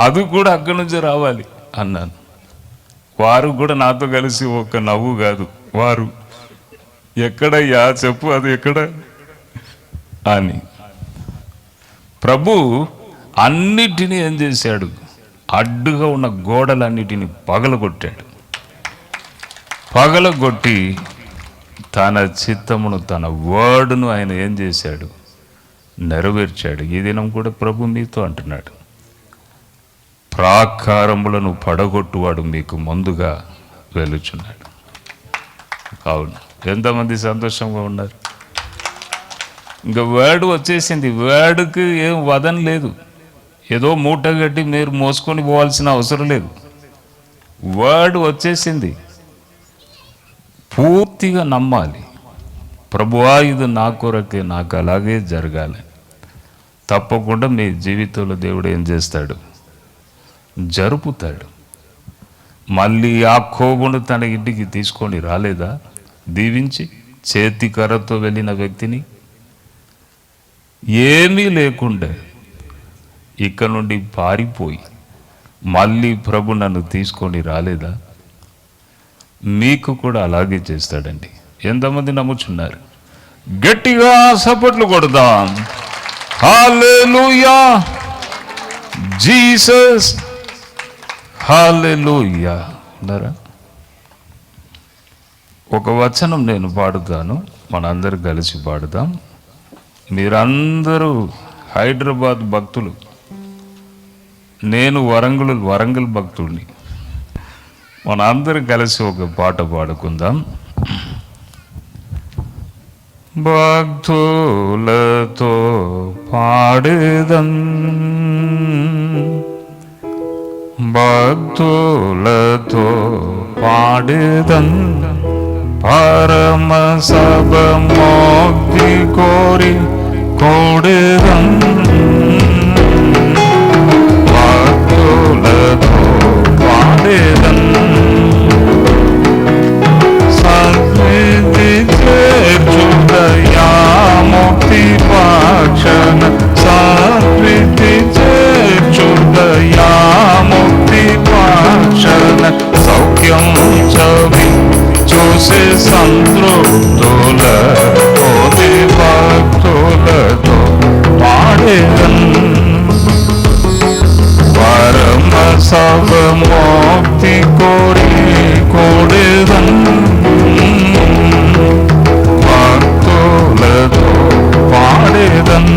S7: అది కూడా అక్కడి నుంచి రావాలి అన్నాను. వారు కూడా నాతో కలిసి ఒక్క నవ్వు కాదు, వారు ఎక్కడయ్యా చెప్పు, అది ఎక్కడ అని. ప్రభు అన్నిటినీ ఏం చేశాడు? అడ్డుగా ఉన్న గోడలన్నిటినీ పగలగొట్టాడు. పగలగొట్టి తన చిత్తమును, తన వర్డ్ను ఆయన ఏం చేశాడు? నెరవేర్చాడు. ఈ దినం కూడా ప్రభు మీతో అంటున్నాడు, ప్రాకారములను పడగొట్టువాడు మీకు ముందుగా వెలుచున్నాడు. అవును, ఎంతమంది సంతోషంగా ఉన్నారు? ఇంకా వర్డ్ వచ్చేసింది. వర్డ్కి ఏం వదన లేదు. ఏదో మూట కట్టి మీరు మోసుకొని పోవాల్సిన అవసరం లేదు. వర్డ్ వచ్చేసింది. పూర్తిగా నమ్మాలి. ప్రభువా ఇది నా కొరకే, నాకు అలాగే జరగాలి. తప్పకుండా మీ జీవితంలో దేవుడు ఏం చేస్తాడు? జరుపుతాడు. మళ్ళీ యాకోబును తన ఇంటికి తీసుకొని రాలేదా? దీవించి చేతి కర్రతో వెళ్ళిన వ్యక్తిని ఏమీ లేకుండా ఇక్కడ నుండి పారిపోయి మళ్ళీ ప్రభు నన్ను తీసుకొని రాలేదా? మీకు కూడా అలాగే చేస్తాడండి. ఎంతమంది నమ్ముచున్నారు? గట్టిగా సపోర్ట్లు కొడదాం. హల్లెలూయా, జీసస్, హల్లెలూయా. ఉన్నారా? ఒక వచనం నేను పాడుతాను, మనందరూ కలిసి పాడుదాం. మీరందరూ హైదరాబాద్ భక్తులు, నేను వరంగల్ భక్తుడిని. మనందరం కలిసి ఒక పాట పాడుకుందాం. భక్తులతో పాడేదం, భక్తులతో పాడేదం, పరమ సభ మోక్తి కోరి కోడెదం భక్తులతో పాడేదం సద్విధి చేర్చుదయా ముక్తి పాక్షణ సద్విధి చేర్చుదయా ముక్తి పాక్షణ సౌఖ్యం చవి చూసే సంతృప్తుల కోటి భక్తులతో పాడేదన్ పరమ సభ మోక్తి కోరి కోడేదన్ భక్తులతో పాడేదన్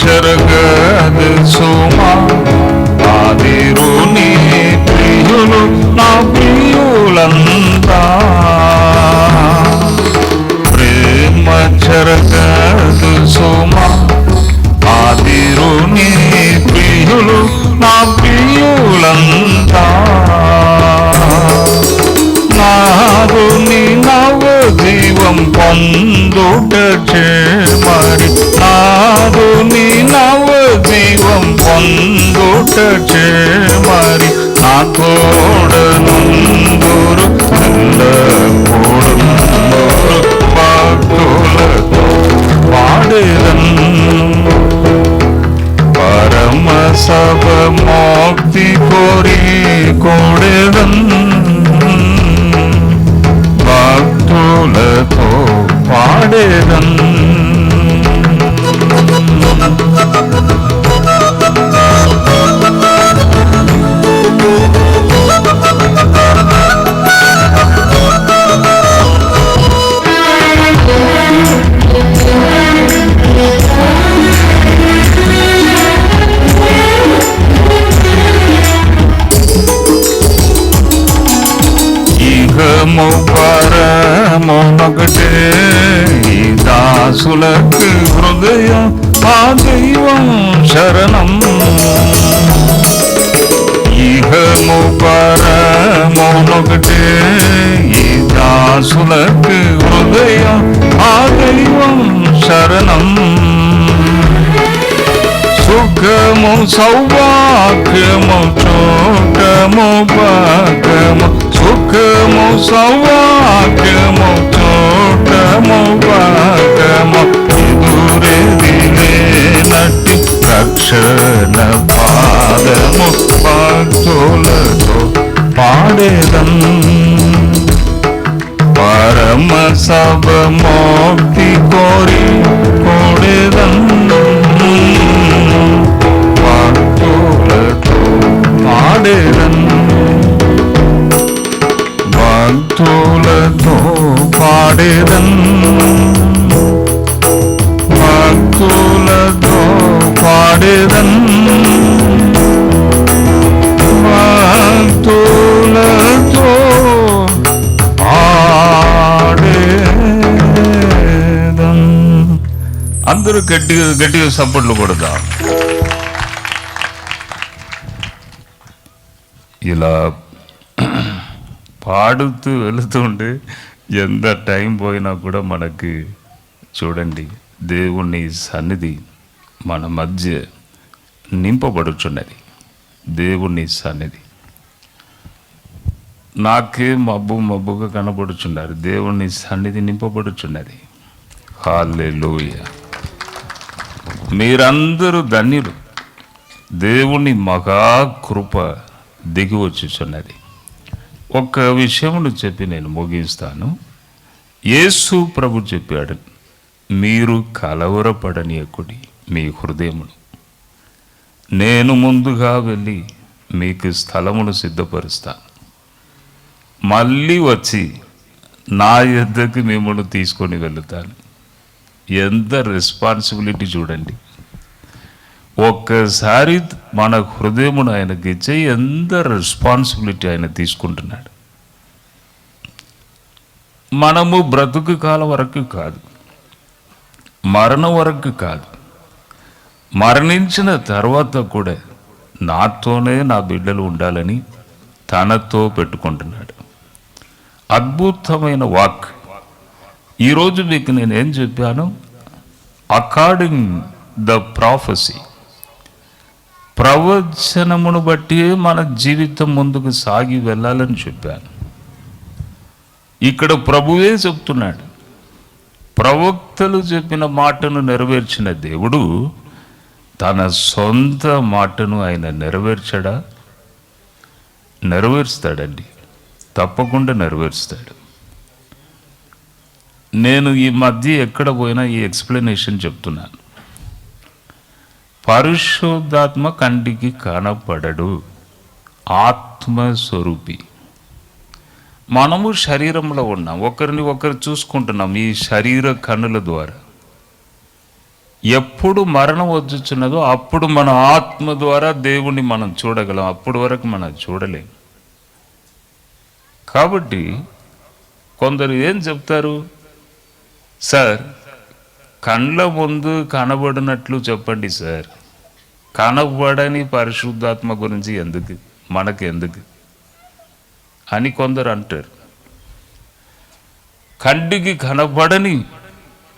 S7: చెరగదు సుమా ఆదిరుని ప్రియులు నా ప్రియులంతా ప్రేమ చెరగదు సుమా ఆదిరుని ప్రియులు నా ప్రియులంతా నాదుని నవ జీవం పొందుట చేమరి నాదుని నవ జీవం పొందుట చేమరి నా తోడనుందురు ఎల్లప్పుడుందురు భక్తులతో పాడేదన్ పరమ సభ మోక్తి కోరి కోడెదన్ భక్తులతో పాడేదన్ ఇహము పరమొనొకటే ఈ దాసులకు హృదయం ఆ దైవం శరణం ఇహము పరమొనొకటే ఈ దాసులకు హృదయం ఆ దైవం శరణం సుఖము సౌభాగ్యము చోటము భాగము సుఖము సౌభాగ్యము చోటము భాగము ఎదురెదిలేనట్టి రక్షణ పాదము భక్తులతో పాడేదన్ పరమ సభ మోక్తి కోరి కోడేదన్ భక్తులతో పాడేదన్ భక్తులతో పాడేదన్ భక్తులతో పాడేదన్ భక్తులతో పాడేదన్ అందరూ గట్టిగా గట్టిగా సపోర్ట్లు కొడదాం. ఇలా పాడుతూ వెళుతుంటే ఎంత టైం పోయినా కూడా మనకి చూడండి దేవుని సన్నిధి మన మధ్య నింపబడుచున్నది. దేవుని సన్నిధి నాకే మబ్బుగా కనబడుచున్నారు. దేవుని సన్నిధి నింపబడుచున్నది. హల్లెలూయా. మీరందరూ ధన్యులు. దేవుని మహా కృప దిగి వచ్చుచున్నది. ఒక్క విషయమును చెప్పి నేను ముగిస్తాను. యేసు ప్రభు చెప్పాడు, మీరు కలవరపడనీయకుడి మీ హృదయమును, నేను ముందుగా వెళ్ళి మీకు స్థలమును సిద్ధపరుస్తాను, మళ్ళీ వచ్చి నా యొద్దకు మిమ్మల్ని తీసుకొని వెళుతాను. ఎంత రెస్పాన్సిబిలిటీ చూడండి. ఒక్కసారి మన హృదయమును ఆయనకి ఇచ్చే ఎంత రెస్పాన్సిబిలిటీ ఆయన తీసుకుంటున్నాడు. మనము బ్రతుకు కాలం వరకు కాదు, మరణం వరకు కాదు, మరణించిన తర్వాత కూడా నాతోనే నా బిడ్డలు ఉండాలని తనతో పెట్టుకుంటున్నాడు. అద్భుతమైన వాక్. ఈరోజు మీకు నేనేం చెప్పాను? అకార్డింగ్ ద ప్రాఫెసీ, ప్రవచనమును బట్టి మన జీవితం ముందుకు సాగి వెళ్ళాలని చెప్పాను. ఇక్కడ ప్రభువే చెప్తున్నాడు. ప్రవక్తలు చెప్పిన మాటను నెరవేర్చిన దేవుడు తన సొంత మాటను ఆయన నెరవేర్చడా? నెరవేరుస్తాడండి, తప్పకుండా నెరవేరుస్తాడు. నేను ఈ మధ్య ఎక్కడ పోయినా ఈ ఎక్స్ప్లెనేషన్ చెప్తున్నాను. పరిశుద్ధాత్మ కంటికి కనపడడు, ఆత్మస్వరూపి. మనము శరీరంలో ఉన్నాం, ఒకరిని ఒకరు చూసుకుంటున్నాం ఈ శరీర కన్నుల ద్వారా. ఎప్పుడు మరణం వచ్చుచున్నదో అప్పుడు మన ఆత్మ ద్వారా దేవుణ్ణి మనం చూడగలం, అప్పటి వరకు మనం చూడలేం. కాబట్టి కొందరు ఏం చెప్తారు, సార్ కండ్ల ముందు కనబడినట్లు చెప్పండి సార్, కనబడని పరిశుద్ధాత్మ గురించి ఎందుకు, మనకు ఎందుకు అని కొందరు అంటారు. కంటికి కనబడని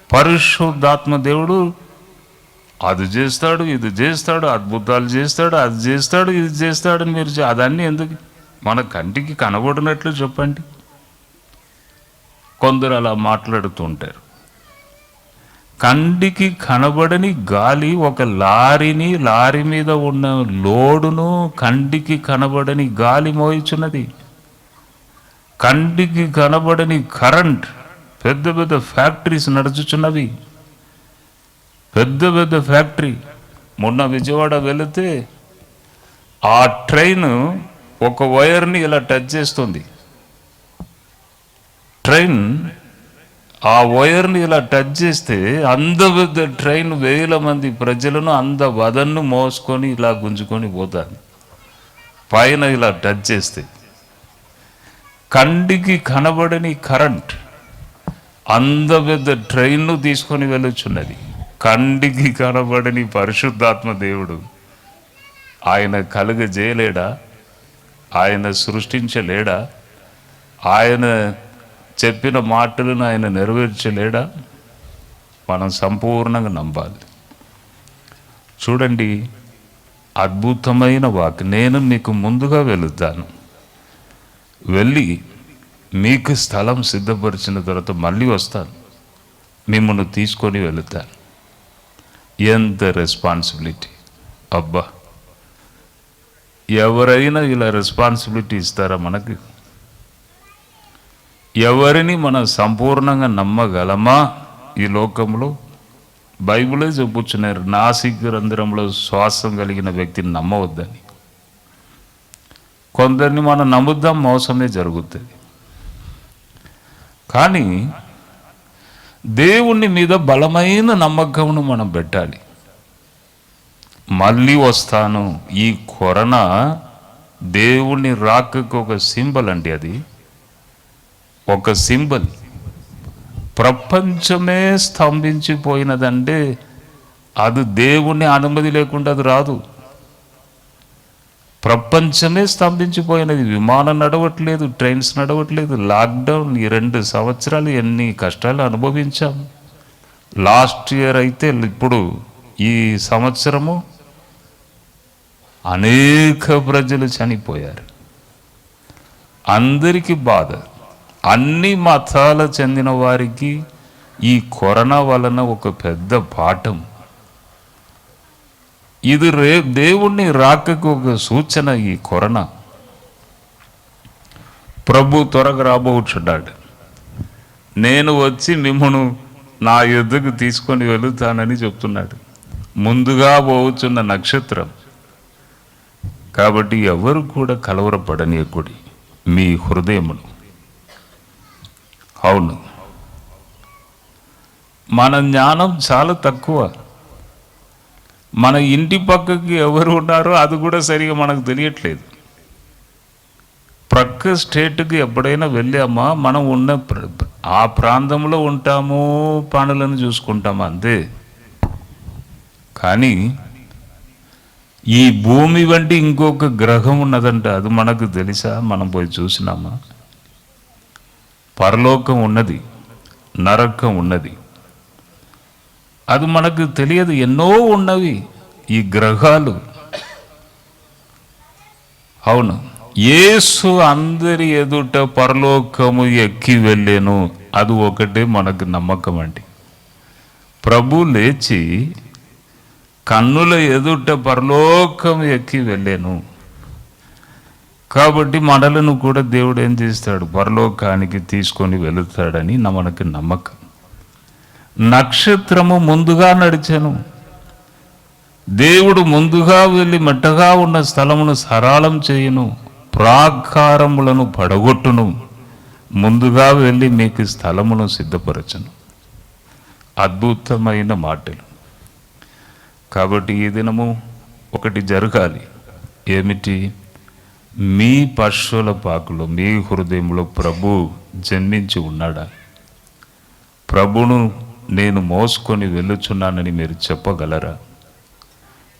S7: పరిశుద్ధాత్మ దేవుడు అది చేస్తాడు, ఇది చేస్తాడు, అద్భుతాలు చేస్తాడు, అది చేస్తాడు, ఇది చేస్తాడని మీరు అదన్నీ ఎందుకు, మన కంటికి కనబడినట్లు చెప్పండి. కొందరు అలా మాట్లాడుతూ ఉంటారు. కంటికి కనబడని గాలి ఒక లారీ మీద ఉన్న లోడును కంటికి కనబడని గాలి మోయిచున్నది. కంటికి కనబడని కరెంట్, పెద్ద పెద్ద ఫ్యాక్టరీస్ నడుచుచున్నవి, పెద్ద పెద్ద ఫ్యాక్టరీ. మొన్న విజయవాడ వెళితే ఆ ట్రైన్ ఒక వైర్ని ఇలా టచ్ చేస్తుంది. ట్రైన్ ఆ వైర్ని ఇలా టచ్ చేస్తే అంత పెద్ద ట్రైన్ 1000 మంది ప్రజలను అంత వదన్ను మోసుకొని ఇలా గుంజుకొని పోతుంది పైన ఇలా టచ్ చేస్తే. కంటికి కనబడని కరెంట్ అంత పెద్ద ట్రైన్ను తీసుకొని వెళ్ళొచ్చున్నది. కంటికి కనబడని పరిశుద్ధాత్మ దేవుడు ఆయన కలుగజేయలేడా? ఆయన సృష్టించలేడా? ఆయన చెప్పిన మాటలను ఆయన నెరవేర్చలేడా? మనం సంపూర్ణంగా నమ్మాలి. చూడండి, అద్భుతమైన వాక్. నేను మీకు ముందుగా వెళుతాను, వెళ్ళి మీకు స్థలం సిద్ధపరిచిన తర్వాత మళ్ళీ వస్తాను, మిమ్మల్ని తీసుకొని వెళుతాను. ఎంత రెస్పాన్సిబిలిటీ! అబ్బా, ఎవరైనా ఇలా రెస్పాన్సిబిలిటీ ఇస్తారా మనకు? ఎవరిని మనం సంపూర్ణంగా నమ్మగలమా ఈ లోకంలో? బైబిలే చెప్పుచున్నారు, నాసిక రంధ్రంలో శ్వాసం కలిగిన వ్యక్తిని నమ్మవద్దని. కొందరిని మనం నమ్ముద్దాం, మోసమే జరుగుతుంది. కానీ దేవుని మీద బలమైన నమ్మకంను మనం పెట్టాలి. మళ్ళీ వస్తాను. ఈ కరోనా దేవుని రాకకు ఒక సింబల్ అండి, అది ఒక సింబల్. ప్రపంచమే స్తంభించిపోయినదంటే అది దేవుని అనుమతి లేకుండా అది రాదు. ప్రపంచమే స్తంభించిపోయినది. విమానం నడవట్లేదు, ట్రైన్స్ నడవట్లేదు, లాక్డౌన్. ఈ 2 సంవత్సరాలు ఎన్ని కష్టాలు అనుభవించాం. లాస్ట్ ఇయర్ అయితే, ఇప్పుడు ఈ సంవత్సరము అనేక ప్రజలు చనిపోయారు. అందరికీ బాధ. అన్ని మతాల చెందిన వారికి ఈ కరోనా వలన ఒక పెద్ద పాఠం. ఇది దేవుణ్ణి రాకకు ఒక సూచన. ఈ కరోనా ప్రభు త్వరగా రాబోచున్నాడు. నేను వచ్చి మిమ్మను నా యుద్ధకు తీసుకొని వెళుతానని చెప్తున్నాడు. ముందుగా పోవచ్చున్న నక్షత్రం. కాబట్టి ఎవరు కూడా కలవరపడనీయకుడి మీ హృదయమును. అవును, మన జ్ఞానం చాలా తక్కువ. మన ఇంటి పక్కకి ఎవరు ఉన్నారో అది కూడా సరిగా మనకు తెలియట్లేదు. ప్రక్క స్టేట్కి ఎప్పుడైనా వెళ్ళామా, మనం ఉన్న ఆ ప్రాంతంలో ఉంటాము, పనులను చూసుకుంటాము అంతే. కానీ ఈ భూమి వంటి ఇంకొక గ్రహం ఉన్నదంట, అది మనకు తెలుసా? మనం పోయి చూసినామా? పరలోకం ఉన్నది, నరకం ఉన్నది, అది మనకు తెలియదు. ఎన్నో ఉన్నవి ఈ గ్రహాలు. అవును, యేసు అందరి ఎదుట పరలోకము ఎక్కి వెళ్ళాను, అది ఒకటే మనకు నమ్మకం అండి. ప్రభు లేచి కన్నుల ఎదుట పరలోకం ఎక్కి వెళ్ళాను. కాబట్టి మనలను కూడా దేవుడు ఏం చేస్తాడు? పరలోకానికి తీసుకొని వెళుతాడని మనకు నమ్మకం. నక్షత్రము ముందుగా నడిచెను. దేవుడు ముందుగా వెళ్ళి మెట్టగా ఉన్న స్థలమును సరళం చేయును, ప్రాకారములను పడగొట్టును, ముందుగా వెళ్ళి మీకు స్థలమును సిద్ధపరచును. అద్భుతమైన మాటలు. కాబట్టి ఈ దినము ఒకటి జరగాలి. ఏమిటి? మీ పశువుల పాకులో, మీ హృదయంలో ప్రభు జన్మించి ఉన్నాడా? ప్రభును నేను మోసుకొని వెళ్ళుచున్నానని మీరు చెప్పగలరా?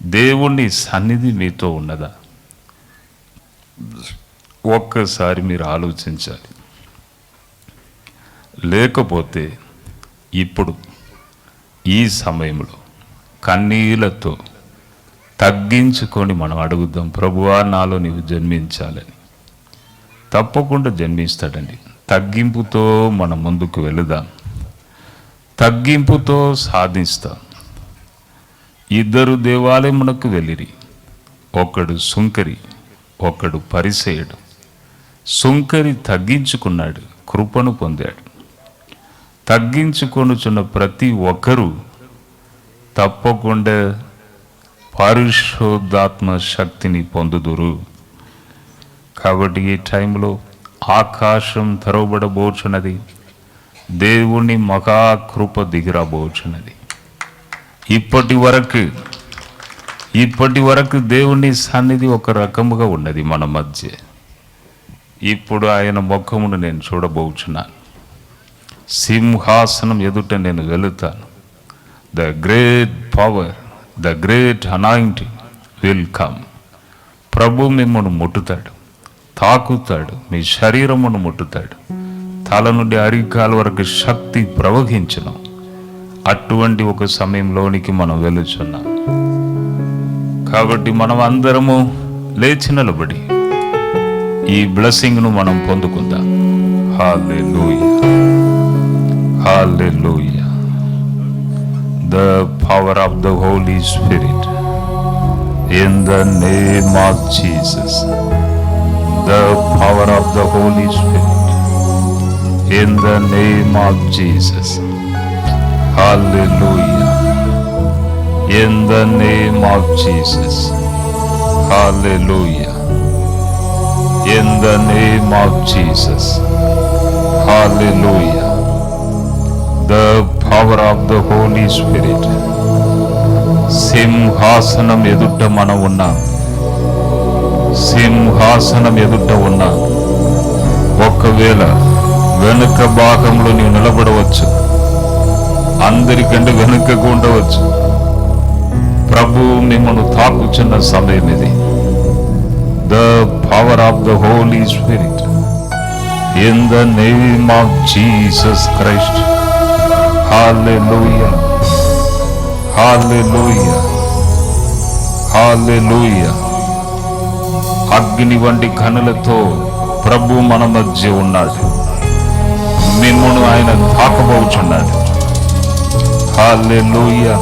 S7: దేవుని సన్నిధి మీతో ఉన్నదా? ఒక్కసారి మీరు ఆలోచించాలి. లేకపోతే ఇప్పుడు ఈ సమయంలో కన్నీళ్లతో తగ్గించుకొని మనం అడుగుదాం, ప్రభువా నాలో నీవు జన్మించాలని. తప్పకుండా జన్మిస్తాడండి. తగ్గింపుతో మనం ముందుకు వెళుదాం, తగ్గింపుతో సాధిస్తాం. ఇద్దరు దేవాలయమునకు వెళ్ళిరి, ఒకడు సుంకరి, ఒకడు పరిసయుడు. సుంకరి తగ్గించుకున్నాడు, కృపను పొందాడు. తగ్గించుకొనుచున్న ప్రతి ఒక్కరూ తప్పకుండా పరిశుద్ధాత్మ శక్తిని పొందుదురు. కాబట్టి ఈ టైంలో ఆకాశం తెరవబడబోచున్నది, దేవుని మహాకృప దిగిరాబోచున్నది. ఇప్పటి వరకు దేవుని సన్నిధి ఒక రకముగా ఉన్నది మన మధ్య. ఇప్పుడు ఆయన ముఖమును నేను చూడబోచున్నాను. సింహాసనం ఎదుట నేను వెళుతాను. The great power, the great anointing will come. ప్రభు మిమ్మల్ని ముట్టుతాడు, తాకుతాడు, మీ శరీరమును ముట్టుతాడు. తల నుండి అరికాల వరకు శక్తి ప్రవహించును. అటువంటి ఒక సమయంలోనికి మనం వెళుచున్నాం. కాబట్టి మనం అందరము లేచి నిలబడి ఈ బ్లెస్సింగ్ను మనం పొందుకుందాం. హల్లెలూయా, హల్లెలూయా. The power of the Holy Spirit in the name of Jesus. The power of the Holy Spirit in the name of Jesus. Hallelujah. In the name of Jesus. Hallelujah. In the name of Jesus. Hallelujah. The power of the Holy Spirit. సింహాసనం ఎదుట మనం ఉన్నాం. సింహాసనం ఎదుట ఉన్నాం. ఒకవేళ వెనుక భాగంలో నీవు నిలబడవచ్చు, అందరికంటే వెనుకకు ఉండవచ్చు. ప్రభు మిమ్మల్ని తాకుచున్న సమయం ఇది. The power of the Holy Spirit in the name of Jesus Christ. Hallelujah, hallelujah, hallelujah. అగ్ని వంటి కనులతో ప్రభు మన మధ్య ఉన్నాడు. మిమ్మును ఆయన తాకబోచున్నాడు. హల్లెలూయా.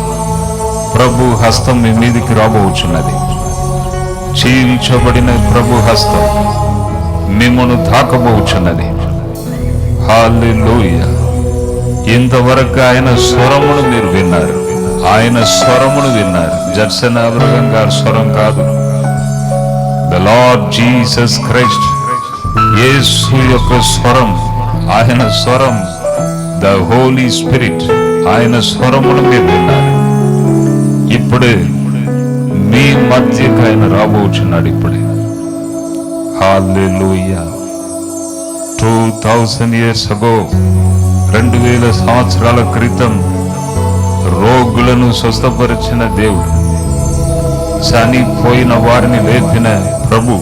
S7: ప్రభు హస్తం మీ మీదికి రాబోచున్నది. చీల్చబడిన ప్రభు హస్తం మిమ్మును తాకబోచున్నది. హల్లెలూయా. ఇంతవరకు ఆయన స్వరమును మీరు విన్నారు. ఆయన స్వరమును విన్నారు. జడ్సన్ అబ్రహం గారి స్వరం కాదు. ద లార్డ్ జీసస్ క్రైస్ట్, యేసు యొక్క స్వరం ఆయన స్వరం, ద హోలీ స్పిరిట్ ఆయన స్వరమును మీరు విన్నారు. ఇప్పుడే మీ మధ్యకు ఆయన రాబోచున్నాడు. ఇప్పుడే హల్లెలూయా. 2000 years ago, 2000 సంవత్సరాల క్రితం రోగులను స్వస్థపరిచిన దేవుడు, చనిపోయిన వారిని లేపిన ప్రభు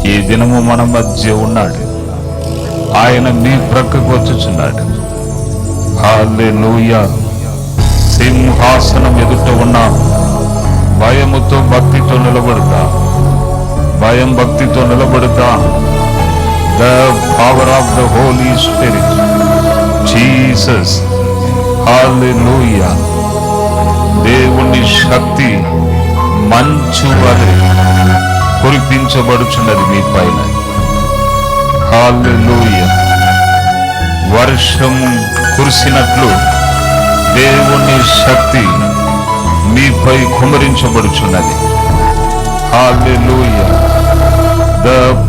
S7: ఈ దినము మన మధ్య ఉన్నాడు. ఆయన మీ ప్రక్కకు వచ్చుచున్నాడు. హల్లెలూయా. సింహాసనం ఎదుట ఉన్న భయముతో భక్తితో నిలబడతా, భయం భక్తితో నిలబడతా. The power of the Holy Spirit Jesus. Hallelujah. దేవుని శక్తి మంచు వలె కురిపించబడుచున్నది మీ పైన. హల్లెలూయా. వర్షం కురిసినట్లు దేవుని శక్తి మీపై కుమరించబడుచున్నది. Hallelujah. The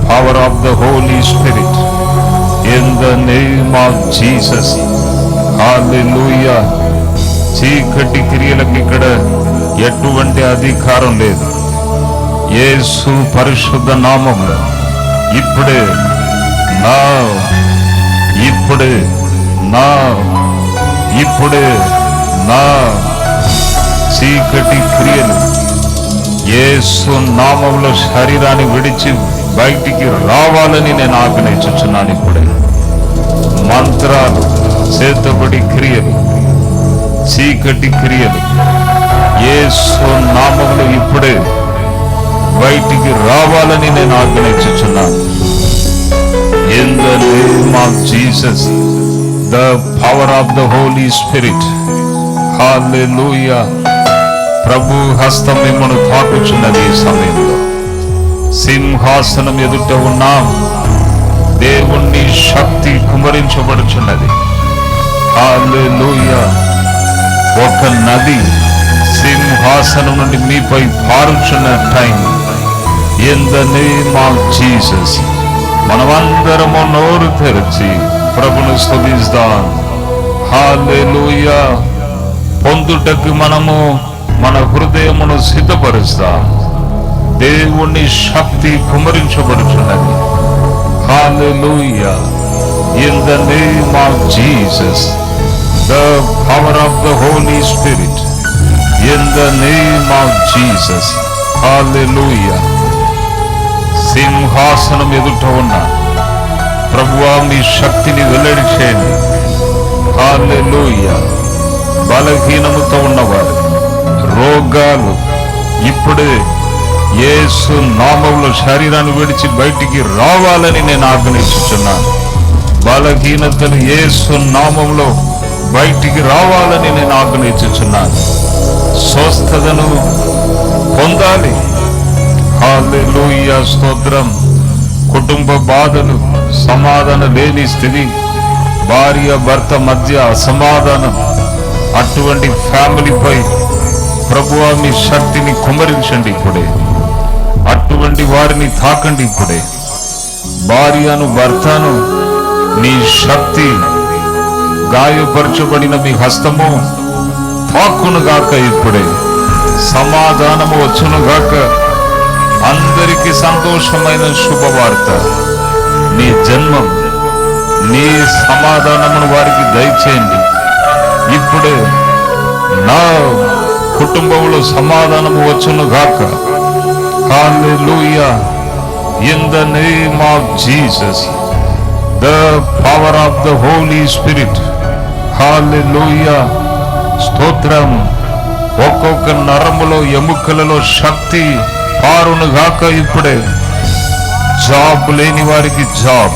S7: power of the Holy Spirit in the name of Jesus. Hallelujah. చీకటి క్రియలకు ఇక్కడ ఎటువంటి అధికారం లేదు. యేసు పరిశుద్ధ నామములో ఇప్పుడే నా ఇప్పుడే నా ఇప్పుడే నా చీకటి క్రియలు యేసు నామములో శరీరాన్ని విడిచి బయటికి రావాలని నేను ఆజ్ఞయించుచున్నాను. ఇప్పుడే మంత్రాలు, చేతబడి క్రియలు, చీకటి క్రియలు యేసు నామములో ఇప్పుడే బయటికి రావాలని నేను ఆజ్ఞయించుచున్నాను. In the name of Jesus, the power of the Holy Spirit. Hallelujah. ప్రభు హస్తం మిమ్మల్ని తాకుచున్నది. ఈ సమయంలో సింహాసనం ఎదుట ఉన్నాం. దేవుని శక్తి కుమరించబడుచున్నది. హల్లెలూయా. ఒక నది సింహాసనం నుండి మీపై పారుచున్న time. In the name of Jesus మనమందరము నోరు తెరచి ప్రభును స్తుతిస్తాం. హల్లెలూయా. పొందుటకు మనము మన హృదయమును సిద్ధపరుస్తాం. దేవుని శక్తి కుమరించబడుచున్నది. Hallelujah. In the name of Jesus, the power of the Holy Spirit. In the name of Jesus. Hallelujah. సింహాసనం ఎదుట ఉన్న ప్రభువా మీ శక్తిని వెల్లడి చేయండి. హల్లెలూయా. బలహీనముతో ఉన్నవారు, రోగాలు ఇప్పుడే యేసు నామములో శరీరాన్ని విడిచి బయటికి రావాలని నేను ఆజ్ఞయించుచున్నాను. బలహీనతలు యేసు నామములో బయటికి రావాలని నేను ఆజ్ఞయించుచున్నాను. స్వస్థతను పొందాలి. హల్లెలూయా. స్తోత్రం. కుటుంబ బాధలు, సమాధానం లేని స్థితి, భార్య భర్త మధ్య అసమాధానం, అటువంటి ఫ్యామిలీపై ప్రభువా మీ శక్తిని కుమరించండి ఇప్పుడే. అటువంటి వారిని తాకండి ఇప్పుడే. భార్యను భర్తను నీ శక్తి, గాయపరచబడిన మీ హస్తము తాకునుగాక ఇప్పుడే. సమాధానము వచ్చునుగాక. అందరికీ సంతోషమైన శుభవార్త. నీ జన్మం, నీ సమాధానమును వారికి దయచేయండి ఇప్పుడే. నా కుటుంబంలో సమాధానము వచ్చునుగాక. Hallelujah. In the name of Jesus, the power of the Holy Spirit. Hallelujah. స్తోత్రం. ఒక్కొక్క నరములో, ఎముకలలో శక్తి పారునుగాక ఇప్పుడే. జాబ్ లేని వారికి జాబ్,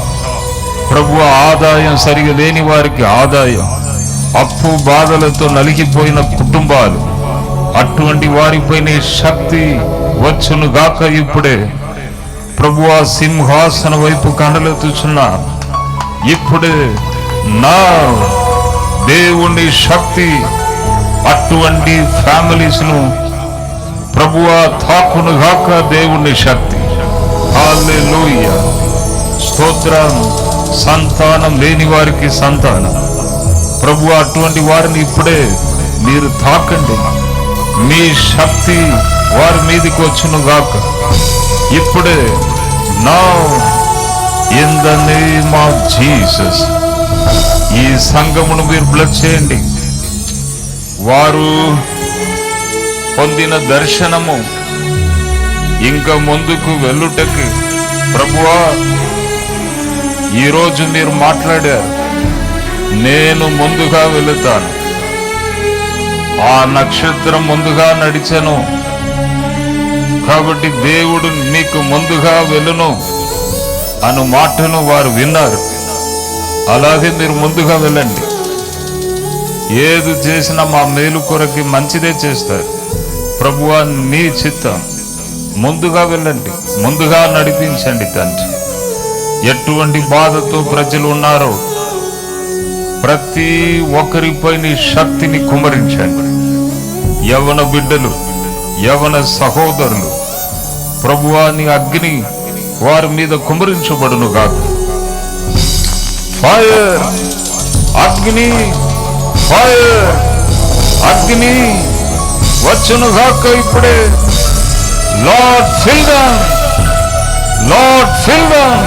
S7: ప్రభు ఆదాయం సరిగా లేని వారికి ఆదాయం, అప్పు బాధలతో నలిగిపోయిన కుటుంబాలు, అటువంటి వారిపై నీ శక్తి వచ్చునుగాక ఇప్పుడే. ప్రభు ఆ సింహాసన వైపు కనులెత్తుచున్నా ఇప్పుడే. నా దేవుని శక్తి అటువంటి ఫ్యామిలీస్ ను ప్రభువా తాకునుగాక. దేవుని శక్తి. హల్లెలూయా. స్తోత్రం. సంతానం లేని వారికి సంతానం. ప్రభు అటువంటి వారిని ఇప్పుడే మీరు తాకండి. మీ శక్తి వారి మీదకి వచ్చును గాక ఇప్పుడే. Now in the name of Jesus ఈ సంఘమును మీరు బ్లెస్ చేయండి. వారు పొందిన దర్శనము ఇంకా ముందుకు వెళ్ళుటకి ప్రభువా ఈరోజు మీరు మాట్లాడారు, నేను ముందుగా వెళుతాను, ఆ నక్షత్రం ముందుగా నడిచెను కాబట్టి దేవుడు నీకు ముందుగా వెళ్ళును అను మాటను వారు విన్నారు. అలాగే మీరు ముందుగా వెళ్ళండి. ఏది చేసినా మా మేలు కొరకి మంచిదే చేస్తారు. ప్రభువా నీ చిత్తం, ముందుగా వెళ్ళండి, ముందుగా నడిపించండి తండ్రి. ఎటువంటి బాధతో ప్రజలు ఉన్నారో ప్రతి ఒక్కరిపై నీ శక్తిని కుమ్మరించండి. యవన బిడ్డలు, యవన సహోదరులు, ప్రభువా నీ అగ్ని వారి మీద కుమ్మరించబడును గాక. ఫైర్, అగ్ని, ఫైర్, అగ్ని వచ్చును గాక ఇప్పుడే. Lord fill them, Lord fill them,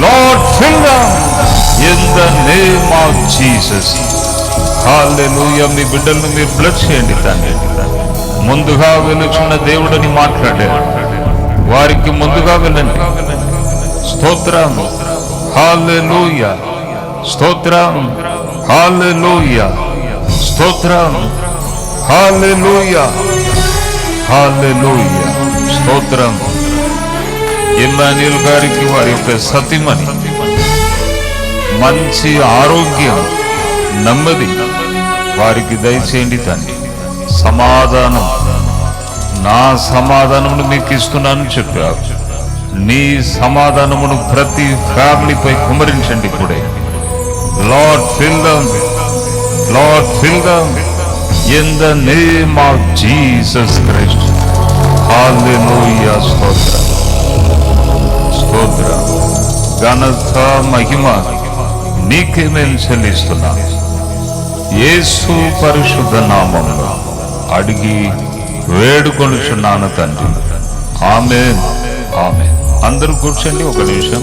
S7: Lord fill them in the name of Jesus. Hallelujah. మీ బిడ్డలను మీరు బ్లెస్ చేయండి తండ్రి. ముందుగా వెలుచున్న దేవుడని మాట్లాడారు, వారికి ముందుగా వెళ్ళండి. స్తోత్రం, హల్లెలూయా, స్తోత్రం, హల్లెలూయా, స్తోత్రం, హల్లెలూయా, హల్లెలూయా, స్తోత్రం. ఇమ్మానుయేల్ గారికి వారి యొక్క సతిమని మంచి ఆరోగ్యం, నెమ్మది వారికి దయచేయండి తండ్రి. సమాధానం, నా సమాధానమును మీకు ఇస్తున్నాను చెప్పారు. నీ సమాధానమును ప్రతి ఫ్యామిలీపై కుమరించండి ఇప్పుడే. Lord fill them, Lord fill them in the name of Jesus Christ. Hallelujah. స్తోత్రం, స్తోత్రం, ఘనత, మహిమ నీకే మేము చెల్లిస్తున్నాను. యేసు పరిశుద్ధ నామములో అడిగి వేడుకొనుచున్నాను తండ్రి. ఆమేన్, ఆమేన్. అందరూ కూర్చోండి ఒక నిమిషం.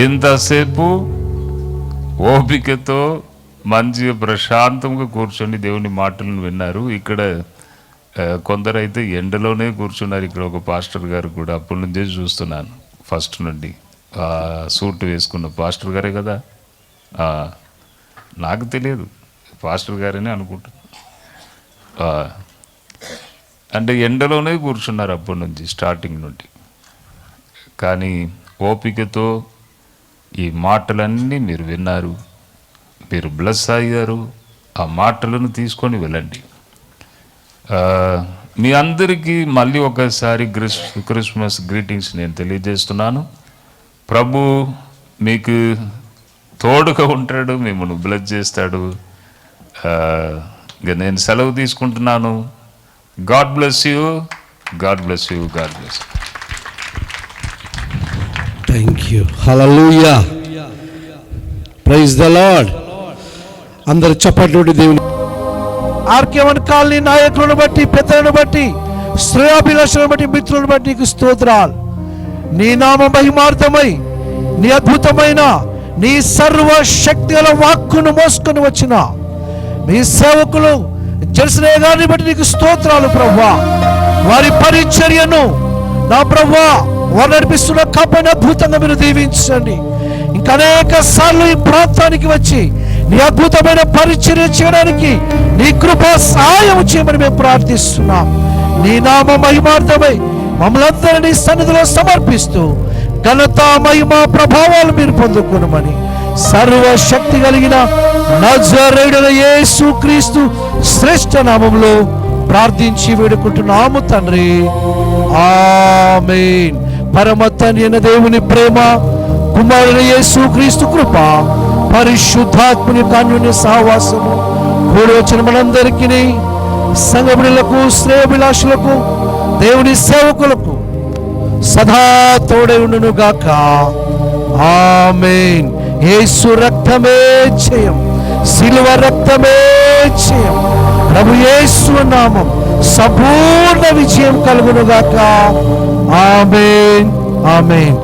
S7: ఎంతసేపు ఓపికతో మంచిగా ప్రశాంతంగా కూర్చొని దేవుని మాటలను విన్నారు. ఇక్కడ కొందరైతే ఎండలోనే కూర్చున్నారు. ఇక్కడ ఒక పాస్టర్ గారు కూడా అప్పటి నుంచే చూస్తున్నాను, ఫస్ట్ నుండి సూట్ వేసుకున్న పాస్టర్ గారే కదా, నాకు తెలియదు పాస్టర్ గారని అనుకుంటున్నా. అంటే ఎండలోనే కూర్చున్నారు అప్పటి నుంచి, స్టార్టింగ్ నుండి. కానీ ఓపికతో ఈ మాటలన్నీ మీరు విన్నారు, మీరు బ్లెస్ అయ్యారు. ఆ మాటలను తీసుకొని వెళ్ళండి. మీ అందరికీ మళ్ళీ ఒకసారి క్రిస్మస్ గ్రీటింగ్స్ నేను తెలియజేస్తున్నాను. ప్రభు మీకు తోడుగా ఉంటాడు, మిమ్మల్ని బ్లెస్ చేస్తాడు. ఇక నేను సెలవు తీసుకుంటున్నాను. God bless you, God bless you, God bless you.
S3: Thank you. Hallelujah. Praise the Lord. అందరు చప్పట్లు దేవుని. ఆర్కేవన్ కాలనీ నాయకులను బట్టి, పెద్దలను బట్టి, శ్రేయాభిలాషులను బట్టి, మిత్రులను బట్టి నీకు స్తోత్రాలు. నీ నామ మహిమార్థమై నీ అద్భుతమైన నీ సర్వశక్తి గల వాక్కును మోసుకొని వచ్చిన మీ సేవకులు జెర్సీ గారిని బట్టి నీకు స్తోత్రాలు ప్రభువా. వారి పరిచర్యను నా ప్రభువా వారు నడిపిస్తున్న కాపాని అద్భుతంగా మీరు దీవించండి. ఇంకా అనేక సార్లు ఈ ప్రాంతానికి వచ్చి నీ అద్భుతమైన పరిచర్య చేయడానికి నీ కృపా సహాయం చేయమని మేము ప్రార్థిస్తున్నాం. నీ నామ మహిమార్థమై మమ్మల్ని అందరినీ సన్నిధిలో సమర్పిస్తూ ఘనత, మహిమ, ప్రభావాలు మీరు పొందుకునమని సర్వశక్తి కలిగిన నజరేయుడైన యేసు క్రీస్తు శ్రేష్ఠ నామములో ప్రార్థించి వేడుకుంటున్నాము తండ్రి. ఆమేన్. పరమ తండ్రి అయిన దేవుని ప్రేమ, కుమారుని యేసు క్రీస్తు కృప, పరిశుద్ధాత్మని అన్యోన్య సహవాసము కూడి వచ్చిన మనందరికీ, సంఘములకు, శ్రేయోభిలాషులకు, దేవుని సేవకులకు సదా తోడై ఉండును గాక. ఆమేన్. యేసు రక్తమే జయం, సిలువ రక్తమే జయం. ప్రభు యేసు నామం సంపూర్ణ విజయం కలుగును గాక. ఆమేన్, ఆమేన్.